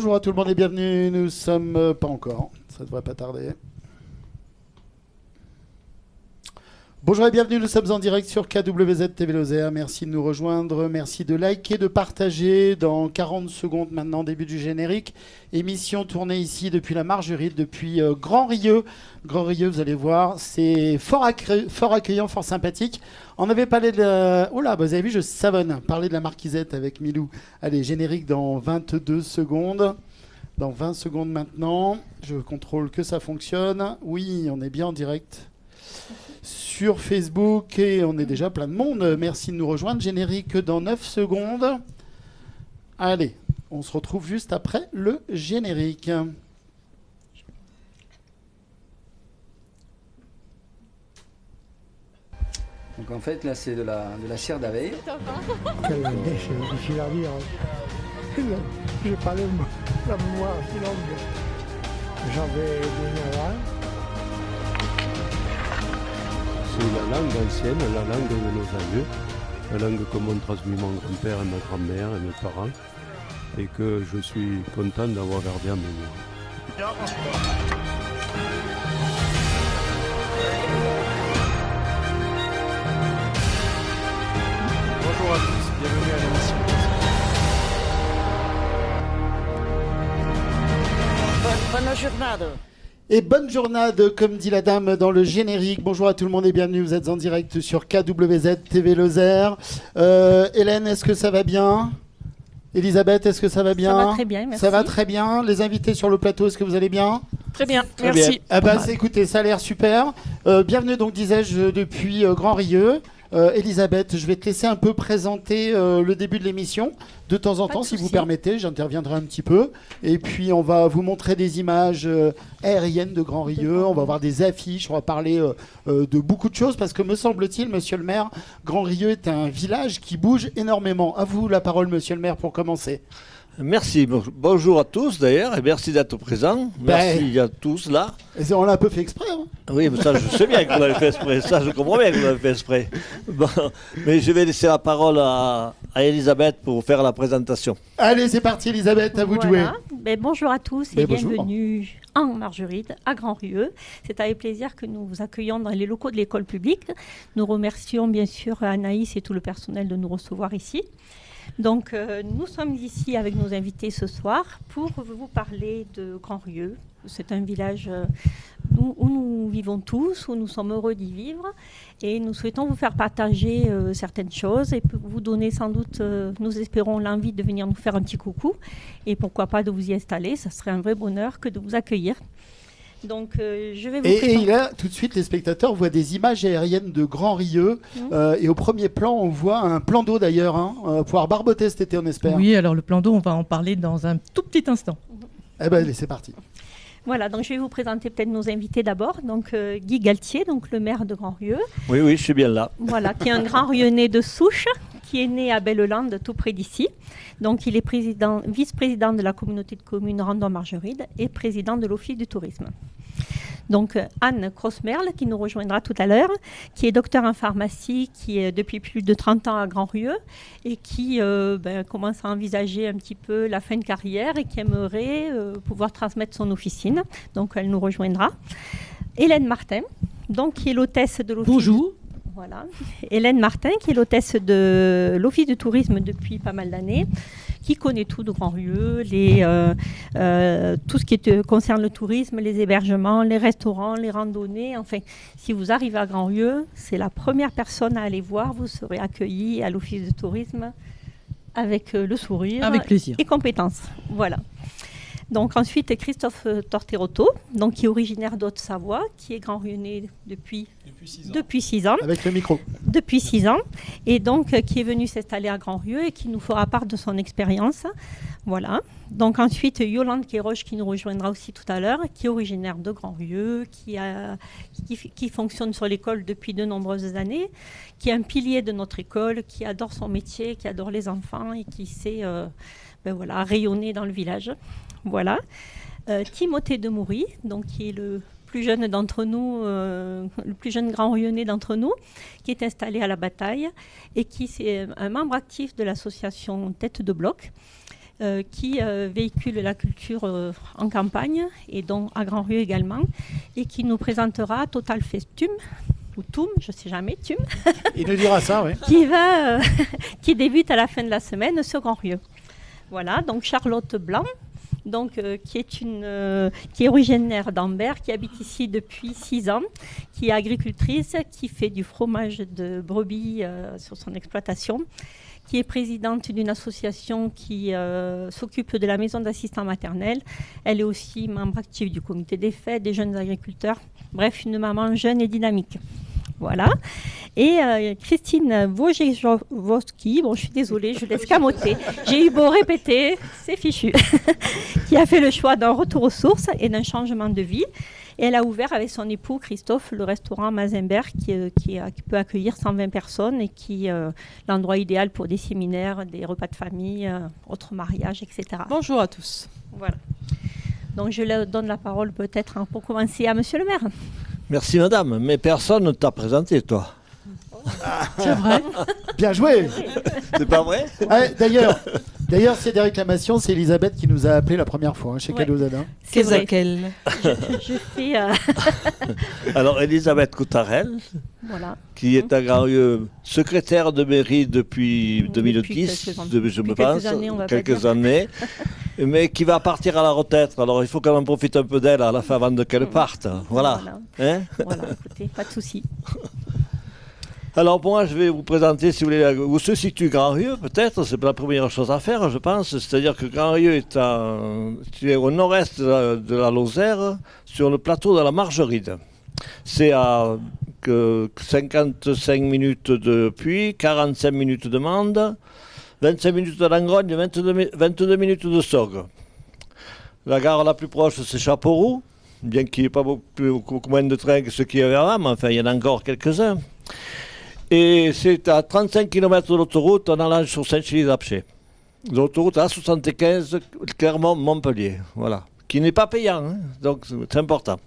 Bonjour à tout le monde et bienvenue. Nous sommes pas encore, ça devrait pas tarder. Bonjour et bienvenue, nous sommes en direct sur KWZ TV Lozère. Merci de nous rejoindre, merci de liker, de partager. Dans 40 secondes maintenant, début du générique. Émission tournée ici depuis la Margeride, depuis Grand Rieux. Grand Rieux, vous allez voir, c'est fort accueillant, fort sympathique. On avait parlé de la... Oh là, vous avez vu, je savonne. Parler de la Marquisette avec Milou. Allez, générique dans 22 secondes. Dans 20 secondes maintenant. Je contrôle que ça fonctionne. Oui, on est bien en direct sur Facebook et on est déjà plein de monde. Merci de nous rejoindre. Générique dans 9 secondes. Allez, on se retrouve juste après le générique. Donc en fait là c'est de la cire d'abeille. Quel déchet, difficile à dire. J'ai pas la mémoire si longue. J'avais 19 ans. C'est la langue ancienne, la langue de nos aïeux, la langue que m'ont transmis mon grand-père et ma grand-mère et mes parents, et que je suis content d'avoir gardé en mémoire. Bonjour à tous, bienvenue à l'émission. Bonne journée. Et bonne journée, comme dit la dame dans le générique. Bonjour à tout le monde et bienvenue. Vous êtes en direct sur KWZ TV Lozère. Hélène, est-ce que ça va bien? Elisabeth, est-ce que ça va bien? Ça va très bien, merci. Ça va très bien. Les invités sur le plateau, est-ce que vous allez bien? Très bien, Très merci. bien. Ah bah, écoutez, ça a l'air super. Bienvenue donc, disais-je, depuis Grand Rieux. Elisabeth, je vais te laisser un peu présenter le début de l'émission. De temps en temps, si vous permettez, j'interviendrai un petit peu. Et puis, on va vous montrer des images aériennes de Grand Rieux. On va voir des affiches. On va parler de beaucoup de choses. Parce que, me semble-t-il, monsieur le maire, Grand Rieux est un village qui bouge énormément. À vous la parole, monsieur le maire, pour commencer. Merci, bonjour à tous d'ailleurs, et merci d'être présents. Merci à tous là. Et on l'a un peu fait exprès. Hein. Oui, mais ça je sais bien que vous l'avez fait exprès, ça je comprends bien que vous l'avez fait exprès. Bon, mais je vais laisser la parole à Elisabeth pour faire la présentation. Allez, c'est parti Elisabeth, à vous de jouer. Bonjour à tous et bonjour. bienvenue en Margeride, à Grand Rieux. C'est avec plaisir que nous vous accueillons dans les locaux de l'école publique. Nous remercions bien sûr Anaïs et tout le personnel de nous recevoir ici. Donc, nous sommes ici avec nos invités ce soir pour vous parler de Grand Rieux. C'est un village où nous vivons tous, où nous sommes heureux d'y vivre. Et nous souhaitons vous faire partager certaines choses et vous donner sans doute, nous espérons, l'envie de venir nous faire un petit coucou. Et pourquoi pas de vous y installer. Ça serait un vrai bonheur que de vous accueillir. Donc, je vais vous et là, tout de suite, les spectateurs voient des images aériennes de Grand Rieux. Et au premier plan, on voit un plan d'eau d'ailleurs. Pouvoir barboter cet été, on espère. Oui, alors le plan d'eau, on va en parler dans un tout petit instant. Eh bien, allez, c'est parti. Voilà, donc je vais vous présenter peut-être nos invités d'abord. Donc, Guy Galtier, donc le maire de Grand Rieux. Oui, je suis bien là. Voilà, qui est un Grand Rieuxnais de souche, qui est né à Bellelande, tout près d'ici. Donc, il est vice-président de la communauté de communes Randon-Margeride et président de l'Office du tourisme. Donc, Anne Crossmerle, qui nous rejoindra tout à l'heure, qui est docteur en pharmacie, qui est depuis plus de 30 ans à Grand Rieux et qui commence à envisager un petit peu la fin de carrière et qui aimerait pouvoir transmettre son officine. Donc, elle nous rejoindra. Hélène Martin, donc, qui est l'hôtesse de l'Office. Bonjour. Voilà. Hélène Martin, qui est l'hôtesse de l'Office du tourisme depuis pas mal d'années, qui connaît tout de Grand Rieux, tout ce qui concerne le tourisme, les hébergements, les restaurants, les randonnées. Enfin, si vous arrivez à Grand Rieux, c'est la première personne à aller voir. Vous serez accueilli à l'Office du tourisme avec le sourire avec plaisir. Et compétence. Voilà. Donc ensuite, Christophe Torterotto, donc, qui est originaire d'Haute-Savoie, qui est Grand Rieuxnais depuis 6 ans. Avec le micro. Depuis 6 ans. Et donc, qui est venu s'installer à Grand Rieux et qui nous fera part de son expérience. Voilà. Donc ensuite, Yolande Quéroche, qui nous rejoindra aussi tout à l'heure, qui est originaire de Grand Rieux, qui fonctionne sur l'école depuis de nombreuses années, qui est un pilier de notre école, qui adore son métier, qui adore les enfants et qui sait rayonner dans le village. Voilà. Timothée Demoury, donc, qui est le plus jeune d'entre nous, le plus jeune Grand Rieuxnais d'entre nous, qui est installé à la Bataille et qui est un membre actif de l'association Tête de Bloc qui véhicule la culture en campagne et donc à Grand-Rieu également, et qui nous présentera Total Festum, ou TUM, je ne sais jamais, TUM, Il nous dira ça, oui. qui débute à la fin de la semaine sur Grand-Rieu. Voilà, donc Charlotte Blanc, donc, qui est originaire d'Ambert, qui habite ici depuis 6 ans, qui est agricultrice, qui fait du fromage de brebis sur son exploitation, qui est présidente d'une association qui s'occupe de la maison d'assistants maternels. Elle est aussi membre active du comité des fêtes des jeunes agriculteurs. Bref, une maman jeune et dynamique. Voilà. Et Christine Wojciechowski, bon, je suis désolée, je laisse camoter. J'ai eu beau répéter, c'est fichu. Qui a fait le choix d'un retour aux sources et d'un changement de vie. Et elle a ouvert avec son époux Christophe le restaurant Mazenberg qui peut accueillir 120 personnes et qui est l'endroit idéal pour des séminaires, des repas de famille, autres mariages, etc. Bonjour à tous. Voilà. Donc je donne la parole peut-être pour commencer à Monsieur le maire. Merci madame, mais personne ne t'a présenté toi. C'est vrai. Bien joué. C'est pas vrai? Ah, D'ailleurs, c'est des réclamations. C'est Elisabeth qui nous a appelé la première fois chez Cadeau Zadin. C'est laquelle? Je fais... Alors Elisabeth Coutarel, voilà. qui est à Grand-Rieu secrétaire de mairie depuis 2010, je me pense, quelques années, mais qui va partir à la retraite. Alors il faut quand même profiter un peu d'elle à la fin avant qu'elle parte. Voilà. Hein? Voilà, écoutez, pas de souci. Alors moi, je vais vous présenter, si vous voulez, où se situe Grand-Rieu, peut-être. C'est la première chose à faire, je pense. C'est-à-dire que Grand-Rieu est au nord-est de la Lozère, sur le plateau de la Margeride. C'est à 55 minutes de Puy, 45 minutes de Mende, 25 minutes de Langrogne, 22 minutes de Sorgues. La gare la plus proche, c'est Chapauroux, bien qu'il n'y ait pas beaucoup moins de trains que ceux qu'il y avait avant, mais enfin, il y en a encore quelques-uns. Et c'est à 35 km de l'autoroute en allant sur Saint-Chili-d'Apcher. L'autoroute A75 Clermont-Montpellier, voilà, qui n'est pas payant, hein, donc c'est important.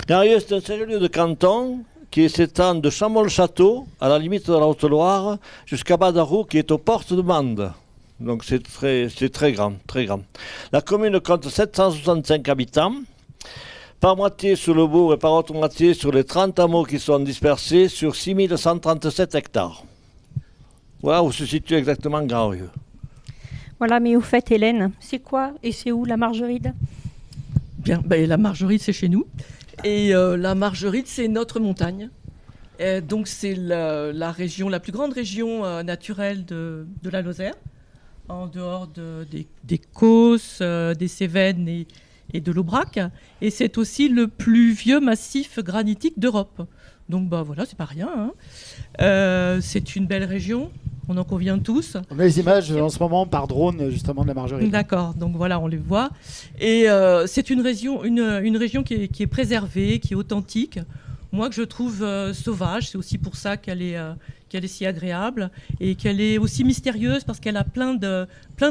Grand-Rieu, c'est un chef-lieu de canton qui s'étend de Chamont-le-Château, à la limite de la Haute-Loire, jusqu'à Badarou, qui est aux portes de Mende. Donc c'est très grand, très grand. La commune compte 765 habitants. Par moitié sur le bourg et par autre moitié sur les 30 hameaux qui sont dispersés sur 6137 hectares. Voilà où se situe exactement Grand-Rieu. Voilà, mais au fait, Hélène, c'est quoi et c'est où la Margeride? Bien, la Margeride, c'est chez nous. Et la Margeride, c'est notre montagne. Et donc, c'est la région, la plus grande région naturelle de la Lozère, en dehors des Causses, des Cévennes et de l'Aubrac, et c'est aussi le plus vieux massif granitique d'Europe. Donc voilà, c'est pas rien. Hein. C'est une belle région, on en convient tous. On a les images en ce moment par drone justement de la Margeride. D'accord, donc voilà, on les voit. Et c'est une région qui est préservée, qui est authentique. Moi, que je trouve sauvage, c'est aussi pour ça qu'elle est si agréable et qu'elle est aussi mystérieuse parce qu'elle a plein de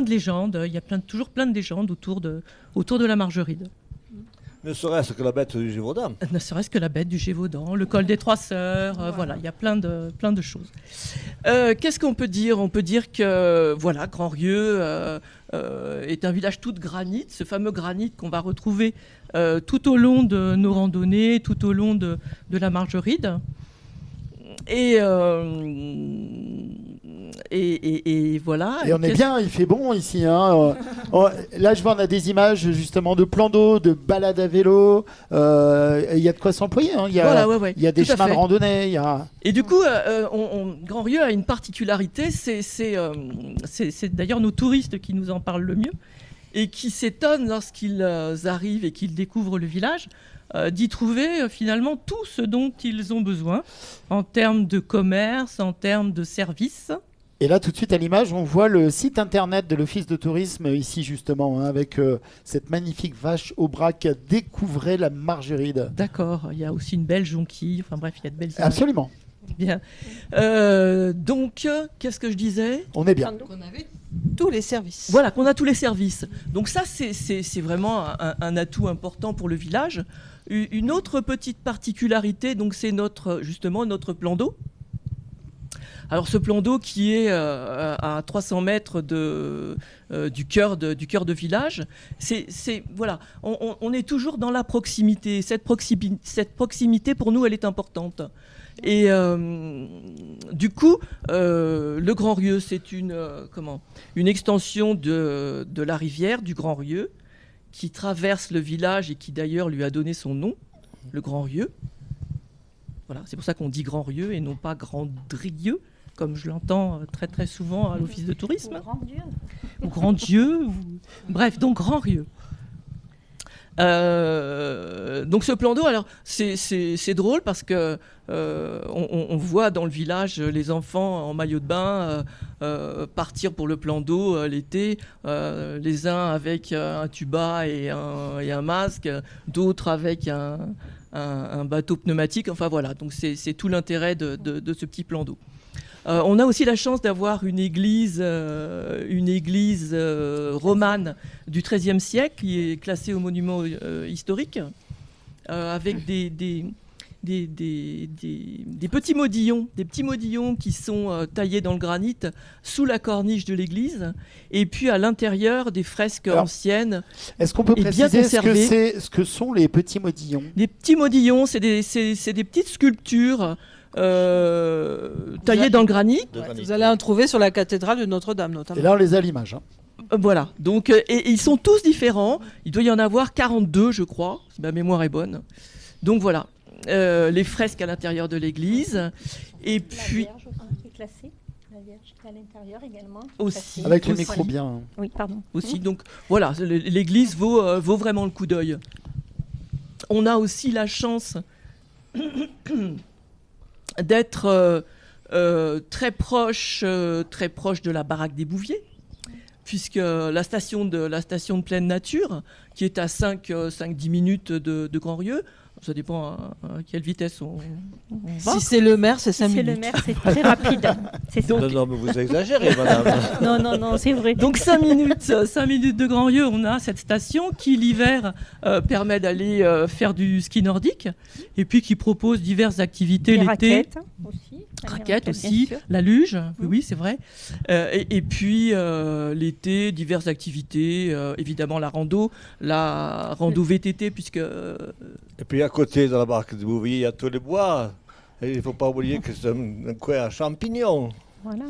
légendes. Il y a toujours plein de légendes autour de la Margeride. Ne serait-ce que la bête du Gévaudan. Ne serait-ce que la bête du Gévaudan, le col des Trois Sœurs, voilà, il y a plein de choses. Qu'est-ce qu'on peut dire? On peut dire que voilà, Grand-Rieu est un village tout de granit, ce fameux granit qu'on va retrouver tout au long de nos randonnées, tout au long de la Margeride. Et voilà. Et on est bien, il fait bon ici. Hein. Là, je vois, on a des images justement de plans d'eau, de balades à vélo. Il y a de quoi s'employer. Hein. Il y a des chemins de randonnée. Et du coup, Grand-Rieu a une particularité. C'est d'ailleurs nos touristes qui nous en parlent le mieux et qui s'étonnent lorsqu'ils arrivent et qu'ils découvrent le village. D'y trouver finalement tout ce dont ils ont besoin en termes de commerce, en termes de services. Et là, tout de suite à l'image, on voit le site internet de l'Office de tourisme ici justement, hein, avec cette magnifique vache au braque. Découvrez la Margeride. D'accord, il y a aussi une belle jonquille, enfin bref, il y a de belles images. Absolument. Bien. Donc, qu'est-ce que je disais? On est bien. Qu'on avait tous les services. Voilà, qu'on a tous les services. Donc ça, c'est vraiment un atout important pour le village. Une autre petite particularité, donc c'est justement notre plan d'eau. Alors ce plan d'eau qui est à 300 mètres du cœur de village, voilà, on est toujours dans la proximité. Cette proximité pour nous, elle est importante. Et du coup, le Grand Rieu, c'est une extension de la rivière du Grand Rieu qui traverse le village et qui d'ailleurs lui a donné son nom, le Grand Rieu. Voilà, c'est pour ça qu'on dit Grand Rieu et non pas Grand Drieu, comme je l'entends très très souvent à l'office de tourisme. Ou Grand Dieu. Bref, donc Grand Rieu. Donc ce plan d'eau, alors c'est drôle parce que on voit dans le village les enfants en maillot de bain partir pour le plan d'eau l'été, les uns avec un tuba et un masque, d'autres avec un bateau pneumatique. Enfin voilà, donc c'est tout l'intérêt de ce petit plan d'eau. On a aussi la chance d'avoir une église romane du XIIIe siècle qui est classée au monument historique, avec des petits modillons qui sont taillés dans le granit sous la corniche de l'église, et puis à l'intérieur des fresques anciennes. Est-ce qu'on peut préciser ce que sont les petits modillons ? Les petits modillons, c'est des petites sculptures taillées dans le granit. Vous allez en trouver sur la cathédrale de Notre-Dame notamment. Et là on les a à l'image. Hein. Voilà, donc et ils sont tous différents. Il doit y en avoir 42, je crois, si ma mémoire est bonne. Donc voilà, les fresques à l'intérieur de l'église. Et puis... La Vierge qui est classée. La Vierge qui est à l'intérieur également. Aussi. Avec le micro bien. Oui, pardon. Aussi, donc voilà, l'église vaut vraiment le coup d'œil. On a aussi la chance d'être très proche de la baraque des Bouviers, puisque la station de pleine nature, qui est à 5-10 minutes de Grand Rieu, ça dépend à quelle vitesse on va. Si c'est le maire, c'est 5 minutes. Si c'est le maire, c'est très rapide. Non, mais vous exagérez, madame. Non, c'est vrai. Donc 5 minutes de Grand Rieu, on a cette station qui, l'hiver, permet d'aller faire du ski nordique, et puis qui propose diverses activités l'été. Raquettes aussi, la luge, oui, c'est vrai. Et puis l'été, diverses activités, évidemment la rando VTT, puisque... Et puis à côté de la barque de Bouvier, il y a tous les bois. Et il ne faut pas oublier que c'est un coin à champignons. Voilà,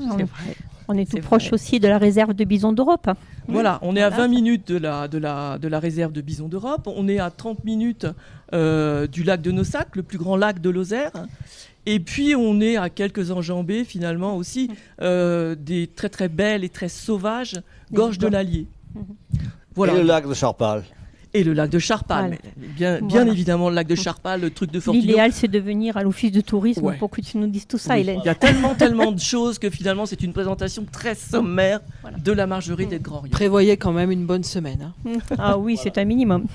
on est tout proche aussi de la réserve de Bison d'Europe. Voilà, on est à 20 minutes de la réserve de Bison d'Europe. On est à 30 minutes du lac de Nossac, le plus grand lac de Lozère. Et puis on est à quelques enjambées finalement aussi des très très belles et très sauvages gorges de l'Allier. Voilà. Et le lac de Charpal. Et le lac de Charpal, voilà. Bien évidemment le lac de Charpal, le truc de Fortillon. L'idéal c'est de venir à l'office de tourisme pour que tu nous dises tout ça, oui. Hélène. Il y a tellement de choses que finalement c'est une présentation très sommaire de la Margerite et de Grand Rieu. Prévoyez quand même une bonne semaine. Hein. Ah oui, c'est un minimum.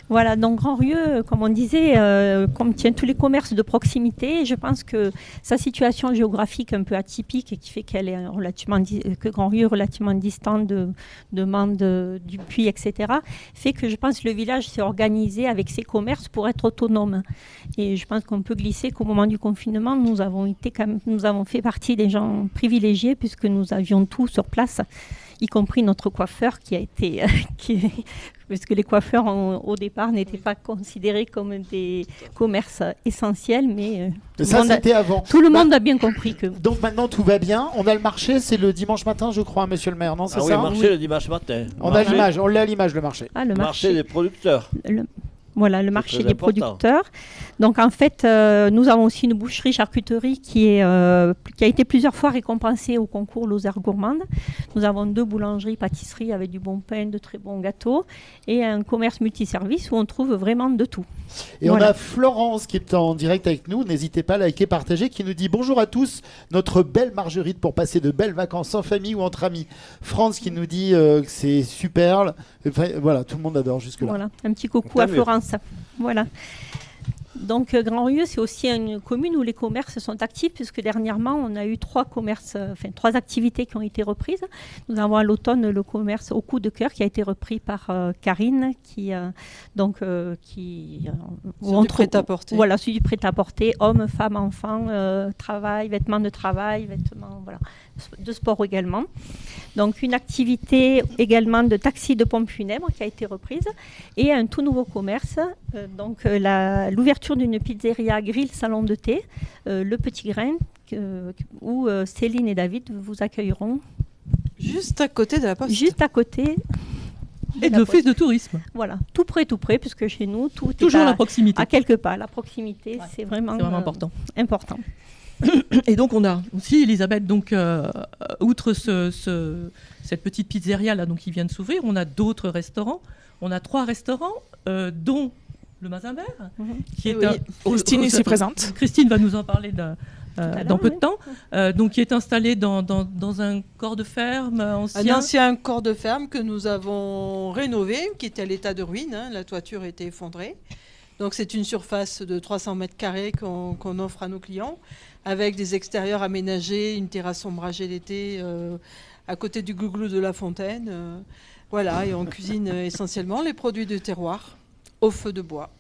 Voilà, donc Grand Rieu, comme on disait, contient tous les commerces de proximité. Je pense que sa situation géographique un peu atypique et qui fait qu'elle est que Grand Rieu est relativement distant de Mende, du Puy, etc., fait que je pense que le village s'est organisé avec ses commerces pour être autonome. Et je pense qu'on peut glisser qu'au moment du confinement, nous avons fait partie des gens privilégiés puisque nous avions tout sur place, y compris notre coiffeur qui a été... parce que les coiffeurs, au départ, n'étaient pas considérés comme des commerces essentiels, mais tout le monde a bien compris que... Donc maintenant, tout va bien. On a le marché, c'est le dimanche matin, je crois, monsieur le maire, non, c'est ça ? Oui, le marché le dimanche matin. On l'a à l'image, le marché. Ah, le marché des producteurs. Voilà, le marché des producteurs. Donc en fait, nous avons aussi une boucherie-charcuterie qui a été plusieurs fois récompensée au concours Lozère Gourmande. Nous avons 2 boulangeries, pâtisseries avec du bon pain, de très bons gâteaux, et un commerce multiservice où on trouve vraiment de tout. Et voilà. On a Florence qui est en direct avec nous, n'hésitez pas à liker, partager, qui nous dit bonjour à tous, notre belle Margerite pour passer de belles vacances en famille ou entre amis. France qui nous dit que c'est super. Enfin, voilà, tout le monde adore jusque-là. Voilà, un petit coucou à Florence. Voilà. Donc Grand-Rieux, c'est aussi une commune où les commerces sont actifs, puisque dernièrement, on a eu trois activités qui ont été reprises. Nous avons à l'automne le commerce au coup de cœur qui a été repris par Karine, du prêt-à-porter. Voilà, celui du prêt-à-porter, hommes, femmes, enfants, travail, vêtements de travail, vêtements, voilà, de sport également. Donc une activité également de taxi de pompe funèbre qui a été reprise et un tout nouveau commerce, l'ouverture d'une pizzeria grill salon de thé, le Petit Grain, où Céline et David vous accueilleront. Juste à côté de la poste. Juste à côté. Et de l'office de tourisme. Voilà, tout près, puisque chez nous, tout toujours est la proximité. À quelques pas. La proximité, c'est vraiment important. Et donc on a aussi Elisabeth, donc outre cette petite pizzeria là, donc qui vient de s'ouvrir, on a d'autres restaurants. On a 3 restaurants, dont le Mazimbert, qui est Christine ici présente. Christine va nous en parler dans peu de temps. Donc qui est installé dans un corps de ferme ancien. Un ancien corps de ferme que nous avons rénové, qui était à l'état de ruine. Hein, la toiture était effondrée. Donc c'est une surface de 300 mètres carrés qu'on offre à nos clients, avec des extérieurs aménagés, une terrasse ombragée l'été à côté du glouglou de la fontaine. Voilà, et on cuisine essentiellement les produits de terroir au feu de bois.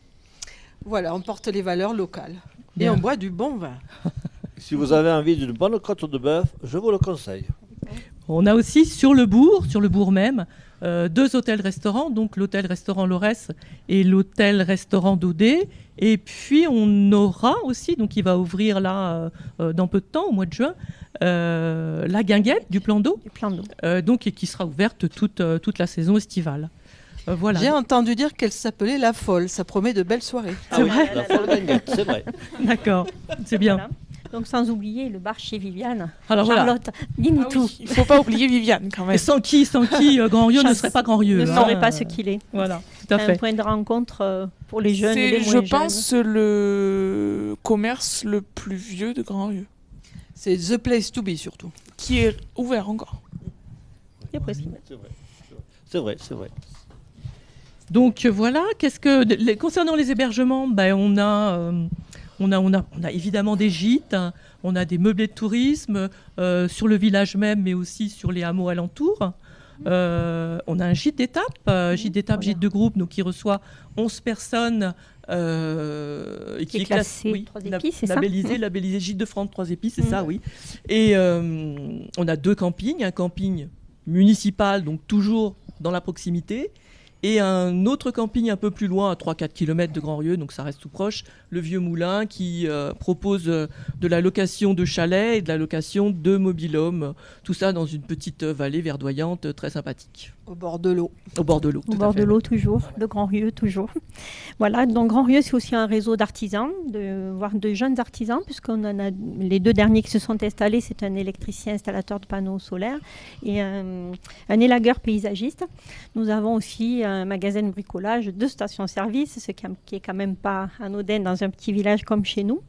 Voilà, on porte les valeurs locales. Bien. Et on boit du bon vin. Si vous avez envie d'une bonne côte de bœuf, je vous le conseille. On a aussi sur le bourg même, 2 hôtels-restaurants, donc l'hôtel-restaurant Lorès et l'hôtel-restaurant Daudet. Et puis on aura aussi, donc il va ouvrir là dans peu de temps, au mois de juin, la Guinguette du Plan d'eau, donc et qui sera ouverte toute la saison estivale. Voilà. J'ai entendu dire qu'elle s'appelait La Folle. Ça promet de belles soirées. Ah oui, la Folle Guinguette, c'est vrai. D'accord, c'est bien. Voilà. Donc sans oublier le bar chez Viviane. Alors, Charlotte, dis-nous tout. Il ne faut pas oublier Viviane quand même. Et sans qui Grand-Rieux ne serait pas Grand-Rieux. Ne serait pas ce qu'il est. Voilà, tout à fait. fait. Un point de rencontre pour les jeunes et les moins jeunes. Je pense le commerce le plus vieux de Grand-Rieux. C'est The Place to Be surtout. Qui est ouvert encore. C'est vrai. Donc voilà, concernant les hébergements, on a évidemment des gîtes, hein, on a des meublés de tourisme sur le village même, mais aussi sur les hameaux alentours. On a un gîte d'étape, gîte de groupe, donc qui reçoit 11 personnes. Et qui est classé 3 épices, c'est ça ? Labellisé Gîte de France 3 épices, c'est ça, oui. Et on a 2 campings, un camping municipal, donc toujours dans la proximité, et un autre camping un peu plus loin, à 3-4 km de Grand-Rieux, donc ça reste tout proche, le Vieux Moulin, qui propose de la location de chalets et de la location de mobil-homes, tout ça dans une petite vallée verdoyante très sympathique. Au bord de l'eau. Au bord de l'eau, Au bord de l'eau, toujours, de Grand-Rieux, toujours. Voilà, donc Grand-Rieux, c'est aussi un réseau d'artisans, voire de jeunes artisans, puisqu'on en a les 2 derniers qui se sont installés, c'est un électricien installateur de panneaux solaires et un élagueur paysagiste. Nous avons aussi un magasin de bricolage, 2 stations-service, ce qui est quand même pas anodin dans un petit village comme chez nous.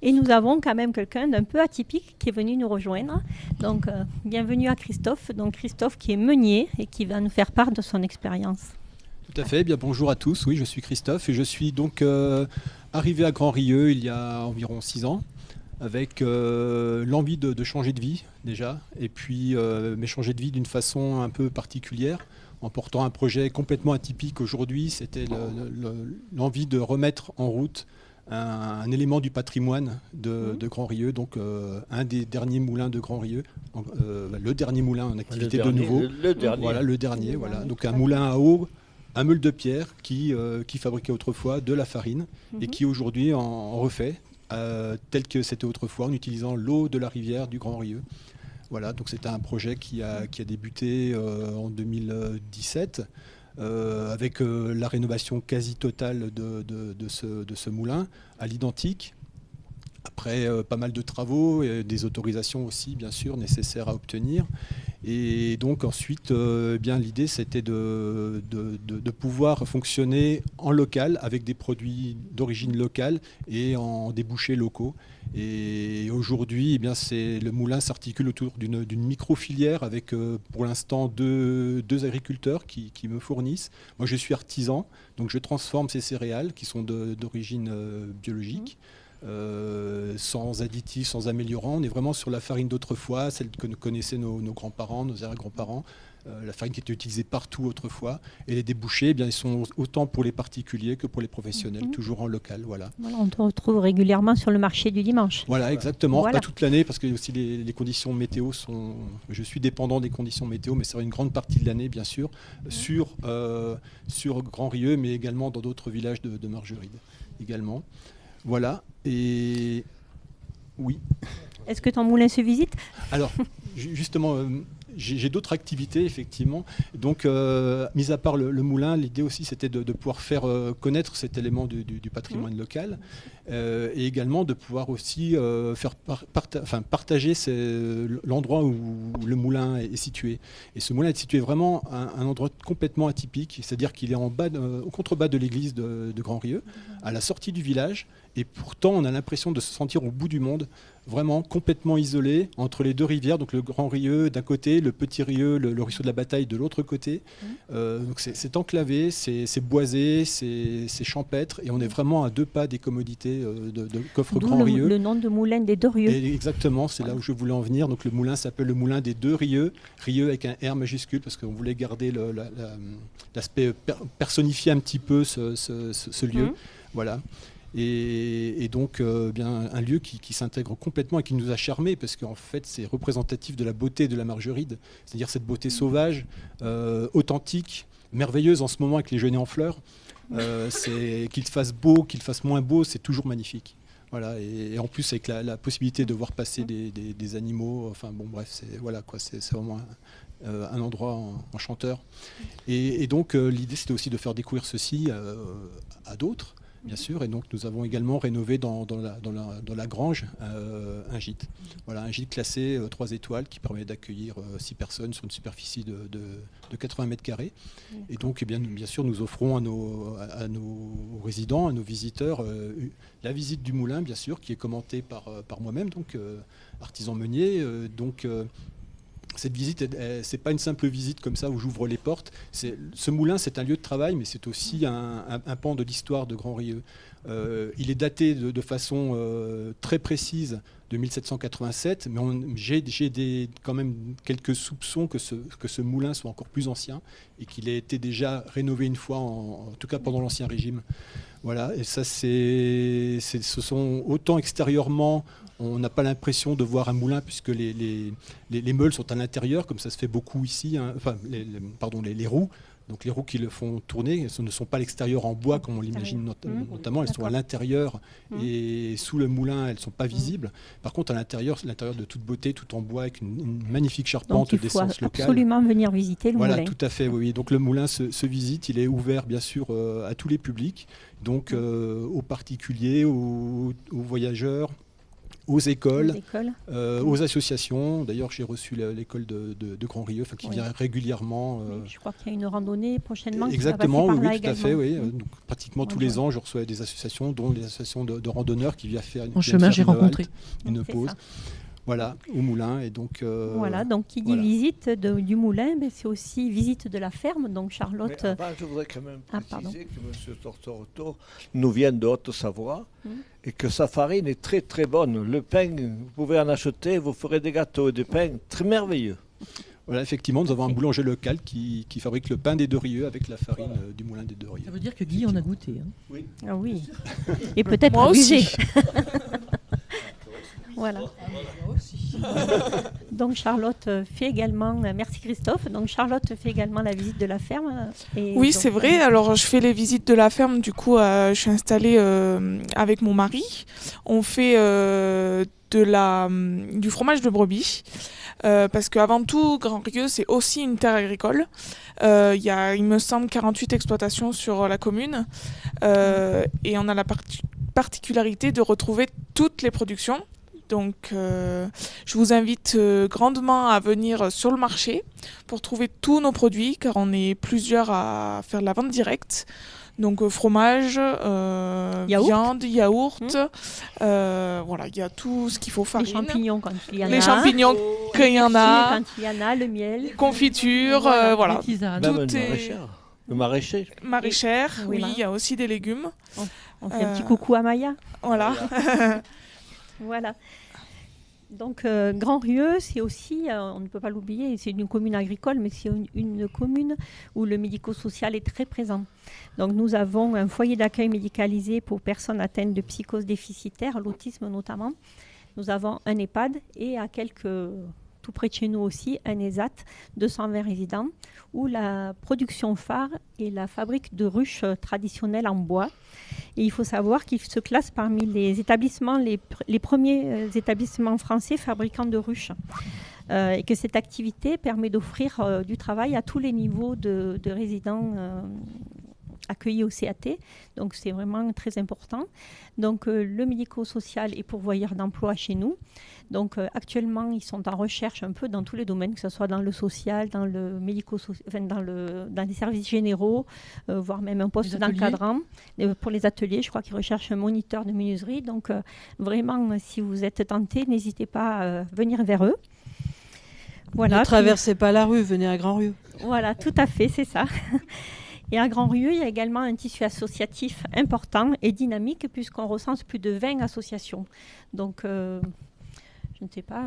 Et nous avons quand même quelqu'un d'un peu atypique qui est venu nous rejoindre. Donc, bienvenue à Christophe. Donc, Christophe qui est meunier et qui va nous faire part de son expérience. Tout à fait. Bien, bonjour à tous. Oui, je suis Christophe et je suis donc arrivé à Grand-Rieux il y a environ 6 ans avec l'envie de changer de vie déjà et puis mais changer de vie d'une façon un peu particulière en portant un projet complètement atypique aujourd'hui. C'était l'envie de remettre en route un élément du patrimoine de Grand-Rieux, donc un des derniers moulins de Grand-Rieux, le dernier moulin en activité de nouveau. Le dernier. Voilà, le dernier. Voilà. Donc un moulin à eau, un meule de pierre qui fabriquait autrefois de la farine et qui aujourd'hui en refait tel que c'était autrefois en utilisant l'eau de la rivière du Grand-Rieux. Voilà, donc c'était un projet qui a débuté en 2017. Avec la rénovation quasi totale de ce moulin à l'identique. Après pas mal de travaux et des autorisations aussi, bien sûr, nécessaires à obtenir. Et donc ensuite, bien l'idée c'était de pouvoir fonctionner en local avec des produits d'origine locale et en débouchés locaux. Et aujourd'hui, eh bien, le moulin s'articule autour d'une micro-filière avec pour l'instant deux agriculteurs qui me fournissent. Moi je suis artisan, donc je transforme ces céréales qui sont d'origine biologique. Sans additifs, sans améliorants. On est vraiment sur la farine d'autrefois, celle que connaissaient nos grands-parents, nos arrière-grands-parents, la farine qui était utilisée partout autrefois. Et les débouchés, eh bien, ils sont autant pour les particuliers que pour les professionnels, toujours en local. Voilà. Voilà, on te retrouve régulièrement sur le marché du dimanche. Voilà, exactement. Voilà. Pas toute l'année, parce que aussi les conditions météo sont... Je suis dépendant des conditions météo, mais c'est une grande partie de l'année, bien sûr, sur Grand-Rieux, mais également dans d'autres villages de Margeride également. Voilà, et oui. Est-ce que ton moulin se visite? Alors, justement, j'ai d'autres activités, effectivement. Donc, mis à part le moulin, l'idée aussi, c'était de pouvoir faire connaître cet élément du patrimoine local et également de pouvoir aussi faire partager l'endroit où le moulin est situé. Et ce moulin est situé vraiment à un endroit complètement atypique, c'est-à-dire qu'il est au contrebas de l'église de Grand-Rieux, à la sortie du village. Et pourtant, on a l'impression de se sentir au bout du monde, vraiment complètement isolé entre les deux rivières, donc le Grand Rieux d'un côté, le Petit Rieux, le ruisseau de la Bataille de l'autre côté. Donc c'est enclavé, c'est boisé, c'est champêtre, et on est vraiment à 2 pas des commodités qu'offre Grand Rieux. Le nom de moulin des 2 Rieux. Et exactement, c'est là où je voulais en venir. Donc le moulin s'appelle le moulin des 2 Rieux, Rieux avec un R majuscule, parce qu'on voulait garder l'aspect personnifier un petit peu ce lieu. Voilà. Et donc bien un lieu qui s'intègre complètement et qui nous a charmés, parce qu'en fait c'est représentatif de la beauté de la Margeride, c'est-à-dire cette beauté sauvage, authentique, merveilleuse en ce moment avec les genêts en fleurs. Qu'il fasse beau, qu'il fasse moins beau, c'est toujours magnifique. Voilà, et en plus avec la possibilité de voir passer des animaux, enfin bon bref, c'est vraiment un endroit enchanteur. Et donc l'idée c'était aussi de faire découvrir ceci à d'autres. Bien sûr, et donc nous avons également rénové dans la grange un gîte. Voilà, un gîte classé 3 étoiles qui permet d'accueillir 6 personnes sur une superficie de 80 mètres carrés. Et donc, bien sûr, nous offrons à nos résidents, à nos visiteurs, la visite du moulin, bien sûr, qui est commentée par moi-même, donc artisan meunier. Cette visite, c'est pas une simple visite comme ça où j'ouvre les portes. Ce moulin, c'est un lieu de travail, mais c'est aussi un pan de l'histoire de Grand-Rieux. Il est daté de façon très précise de 1787, mais j'ai quand même quelques soupçons que ce moulin soit encore plus ancien et qu'il ait été déjà rénové une fois, en tout cas pendant l'Ancien Régime. Voilà, et ça, ce sont autant extérieurement. On n'a pas l'impression de voir un moulin puisque les meules sont à l'intérieur, comme ça se fait beaucoup ici, hein, enfin les roues. Donc les roues qui le font tourner, ce ne sont pas à l'extérieur en bois comme on l'imagine notamment, elles sont à l'intérieur et sous le moulin, elles ne sont pas visibles. Par contre, à l'intérieur de toute beauté, tout en bois, avec une magnifique charpente d'essence locale. Donc il faut absolument venir visiter le moulin. Voilà, tout à fait, oui. Donc le moulin se visite, il est ouvert bien sûr à tous les publics, donc aux particuliers, aux voyageurs, aux écoles, aux associations. D'ailleurs, j'ai reçu l'école de Grand-Rieux, qui vient régulièrement. Je crois qu'il y a une randonnée prochainement. Exactement, qui va oui, par là tout à fait. Oui. Donc, pratiquement tous les joie. ans, je reçois des associations, dont les associations de randonneurs qui viennent faire en chemin, j'ai rencontré une pause. Voilà, au moulin. Et donc, voilà, donc qui dit visite du moulin, c'est aussi visite de la ferme. Donc Charlotte. Mais avant, je voudrais quand même préciser que M. Tortorotto nous vient de Haute-Savoie et que sa farine est très très bonne. Le pain, vous pouvez en acheter, vous ferez des gâteaux et des pains très merveilleux. Voilà, effectivement, nous avons un boulanger local qui fabrique le pain des 2 Rieux avec la farine du moulin des 2 Rieux. Ça veut dire que Guy en a goûté. Hein. Oui. Ah oui. Et peut-être Moi abusé. aussi. Voilà. Donc Charlotte fait également, merci Christophe, donc Charlotte fait également la visite de la ferme. Oui, c'est vrai, alors je fais les visites de la ferme, du coup je suis installée avec mon mari. On fait du fromage de brebis, parce qu'avant tout, Grand-Rieux, c'est aussi une terre agricole. Il y a, il me semble, 48 exploitations sur la commune, et on a la particularité de retrouver toutes les productions, Donc, je vous invite grandement à venir sur le marché pour trouver tous nos produits, car on est plusieurs à faire la vente directe. Donc, fromage, viande, yaourt, voilà, il y a tout ce qu'il faut, farine. Les champignons quand il y en a. Les champignons quand il y en a. Quand il y en a, le miel. Confiture, voilà. Tout est... Le maraîcher. Maraîchère, Oui, oui, il y a aussi des légumes. On fait un petit coucou à Maya. Voilà. Voilà. Donc, Grand-Rieux, c'est aussi, on ne peut pas l'oublier, c'est une commune agricole, mais c'est une commune où le médico-social est très présent. Donc, nous avons un foyer d'accueil médicalisé pour personnes atteintes de psychose déficitaire, l'autisme notamment. Nous avons un EHPAD et tout près de chez nous aussi, un ESAT, 220 résidents, où la production phare est la fabrique de ruches traditionnelles en bois. Et il faut savoir qu'il se classe parmi les établissements, les premiers établissements français fabricants de ruches. Et que cette activité permet d'offrir du travail à tous les niveaux de résidents accueillis au CAT. Donc c'est vraiment très important. Donc le médico-social est pourvoyeur d'emploi chez nous. Donc actuellement, ils sont en recherche un peu dans tous les domaines, que ce soit dans le social, dans le dans les services généraux, voire même un poste d'encadrant. Pour les ateliers, je crois qu'ils recherchent un moniteur de menuiserie. Donc vraiment, si vous êtes tenté, n'hésitez pas à venir vers eux. Voilà, ne traversez pas la rue, venez à Grand-Rieux. Voilà, tout à fait, c'est ça. Et à Grand-Rieux, il y a également un tissu associatif important et dynamique puisqu'on recense plus de 20 associations. Donc, je ne sais pas,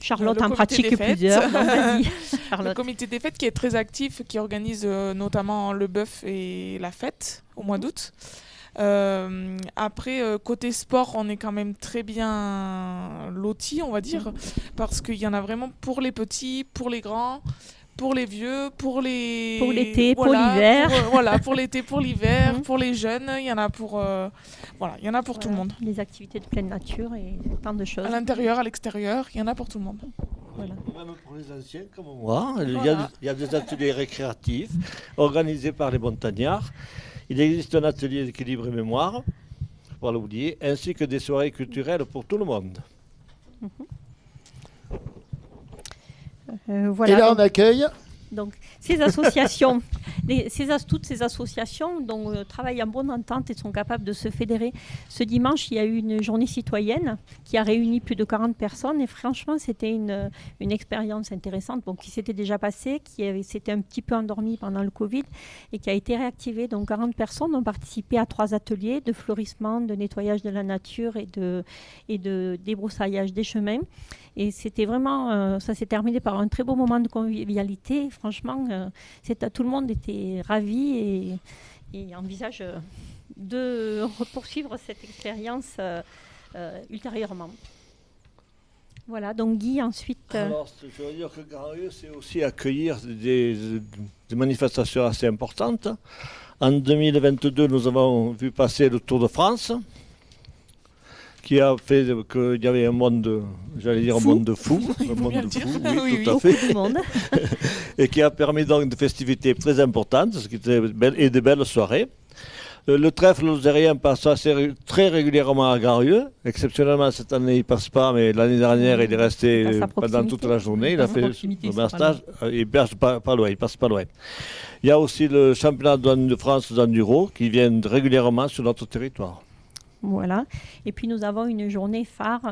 Charlotte en pratique plusieurs. Donc, vas-y, Charlotte. Le comité des fêtes qui est très actif, qui organise notamment le bœuf et la fête au mois d'août. Après, côté sport, on est quand même très bien lotis, on va dire, parce qu'il y en a vraiment pour les petits, pour les grands, pour les vieux, pour l'été, pour l'hiver. Pour l'été, pour l'hiver, pour les jeunes, il y en a pour il y en a pour tout le monde. Les activités de pleine nature et tant de choses. À l'intérieur, à l'extérieur, il y en a pour tout le monde. Voilà. Même pour les anciens comme moi, il y a des ateliers récréatifs organisés par les montagnards. Il existe un atelier d'équilibre et mémoire, il ne faut pas l'oublier, ainsi que des soirées culturelles pour tout le monde. Voilà, et là, on accueille. Donc, ces associations, toutes ces associations travaillent en bonne entente et sont capables de se fédérer. Ce dimanche, il y a eu une journée citoyenne qui a réuni plus de 40 personnes et franchement, c'était une expérience intéressante qui s'était déjà passée, qui s'était un petit peu endormie pendant le Covid et qui a été réactivée. Donc, 40 personnes ont participé à 3 ateliers de fleurissement, de nettoyage de la nature et de débroussaillage des chemins. Et c'était vraiment, ça s'est terminé par un très beau moment de convivialité. Franchement, tout le monde était ravi et envisage de poursuivre cette expérience ultérieurement. Voilà, donc Guy, ensuite... Alors, je veux dire que Grand-Rieux, c'est aussi accueillir des manifestations assez importantes. En 2022, nous avons vu passer le Tour de France, qui a fait qu'il y avait un monde, un monde de fous, oui, tout à fait, et qui a permis donc de festivités très importantes, ce qui était et de belles soirées. Le trèfle lozérien passe très régulièrement à Grand-Rieux. Exceptionnellement, cette année, il ne passe pas, mais l'année dernière, il est resté pendant toute la journée. Il a fait le stage, il passe pas loin. Il y a aussi le championnat de France d'enduro qui vient régulièrement sur notre territoire. Voilà. Et puis nous avons une journée phare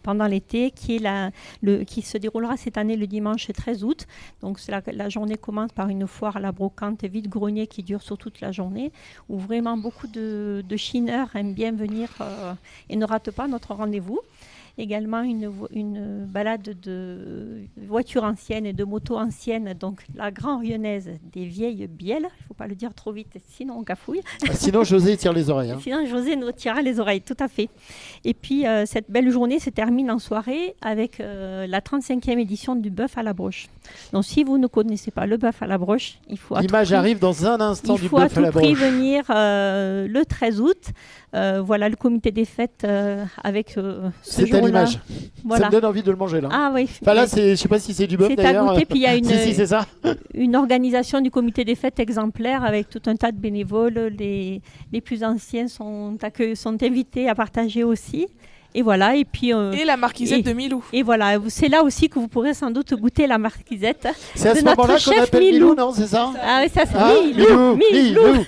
pendant l'été qui se déroulera cette année le dimanche 13 août. Donc la journée commence par une foire à la brocante vide-grenier qui dure sur toute la journée, où vraiment beaucoup de chineurs aiment bien venir et ne ratent pas notre rendez-vous. Également une balade de voitures anciennes et de motos anciennes, donc la Grand-Rionnaise des vieilles bielles. Il ne faut pas le dire trop vite, sinon on cafouille. Sinon José tire les oreilles. Sinon José nous tirera les oreilles, tout à fait. Et puis cette belle journée se termine en soirée avec la 35e édition du bœuf à la broche. Donc si vous ne connaissez pas le bœuf à la broche, il faut l'image arrive dans un instant du bœuf à la broche. Il faut à tout prix venir le 13 août. Voilà le comité des fêtes avec ce jour-là. L'image. Voilà. Ça me donne envie de le manger là. Ah oui. Enfin, là, je sais pas si c'est du bœuf d'ailleurs. C'est à goûter, puis il y a si, c'est ça. Une organisation du comité des fêtes exemplaire avec tout un tas de bénévoles. Les plus anciens sont invités à partager aussi. Et voilà, et puis... et la marquisette de Milou. Et voilà, c'est là aussi que vous pourrez sans doute goûter la marquisette. C'est à de ce notre moment-là qu'on chef appelle Milou, non, c'est ça? Ah oui, ça c'est Milou.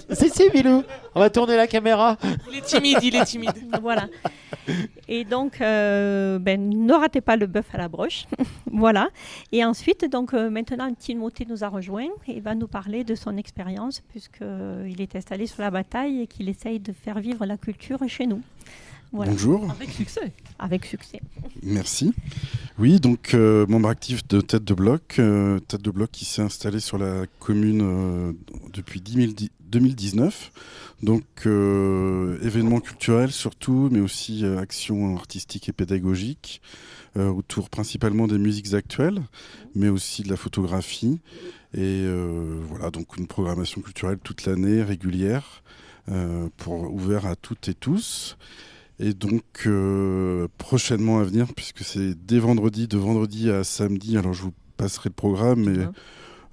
C'est Milou. On va tourner la caméra. Il est timide. Voilà. Et donc, ne ratez pas le bœuf à la broche. Voilà. Et ensuite, donc, maintenant, Timothée nous a rejoint et va nous parler de son expérience, puisqu'il est installé sur la bataille et qu'il essaye de faire vivre la culture chez nous. Voilà. Bonjour. Avec succès. Avec succès. Merci. Oui, donc membre actif de Tête de Bloc. Tête de Bloc qui s'est installé sur la commune depuis 2019. Donc événements culturels surtout, mais aussi actions artistiques et pédagogiques autour principalement des musiques actuelles, mais aussi de la photographie. Et voilà, donc une programmation culturelle toute l'année, régulière, ouvert à toutes et tous. Et donc prochainement à venir, puisque c'est dès vendredi, de vendredi à samedi, alors je vous passerai le programme, mais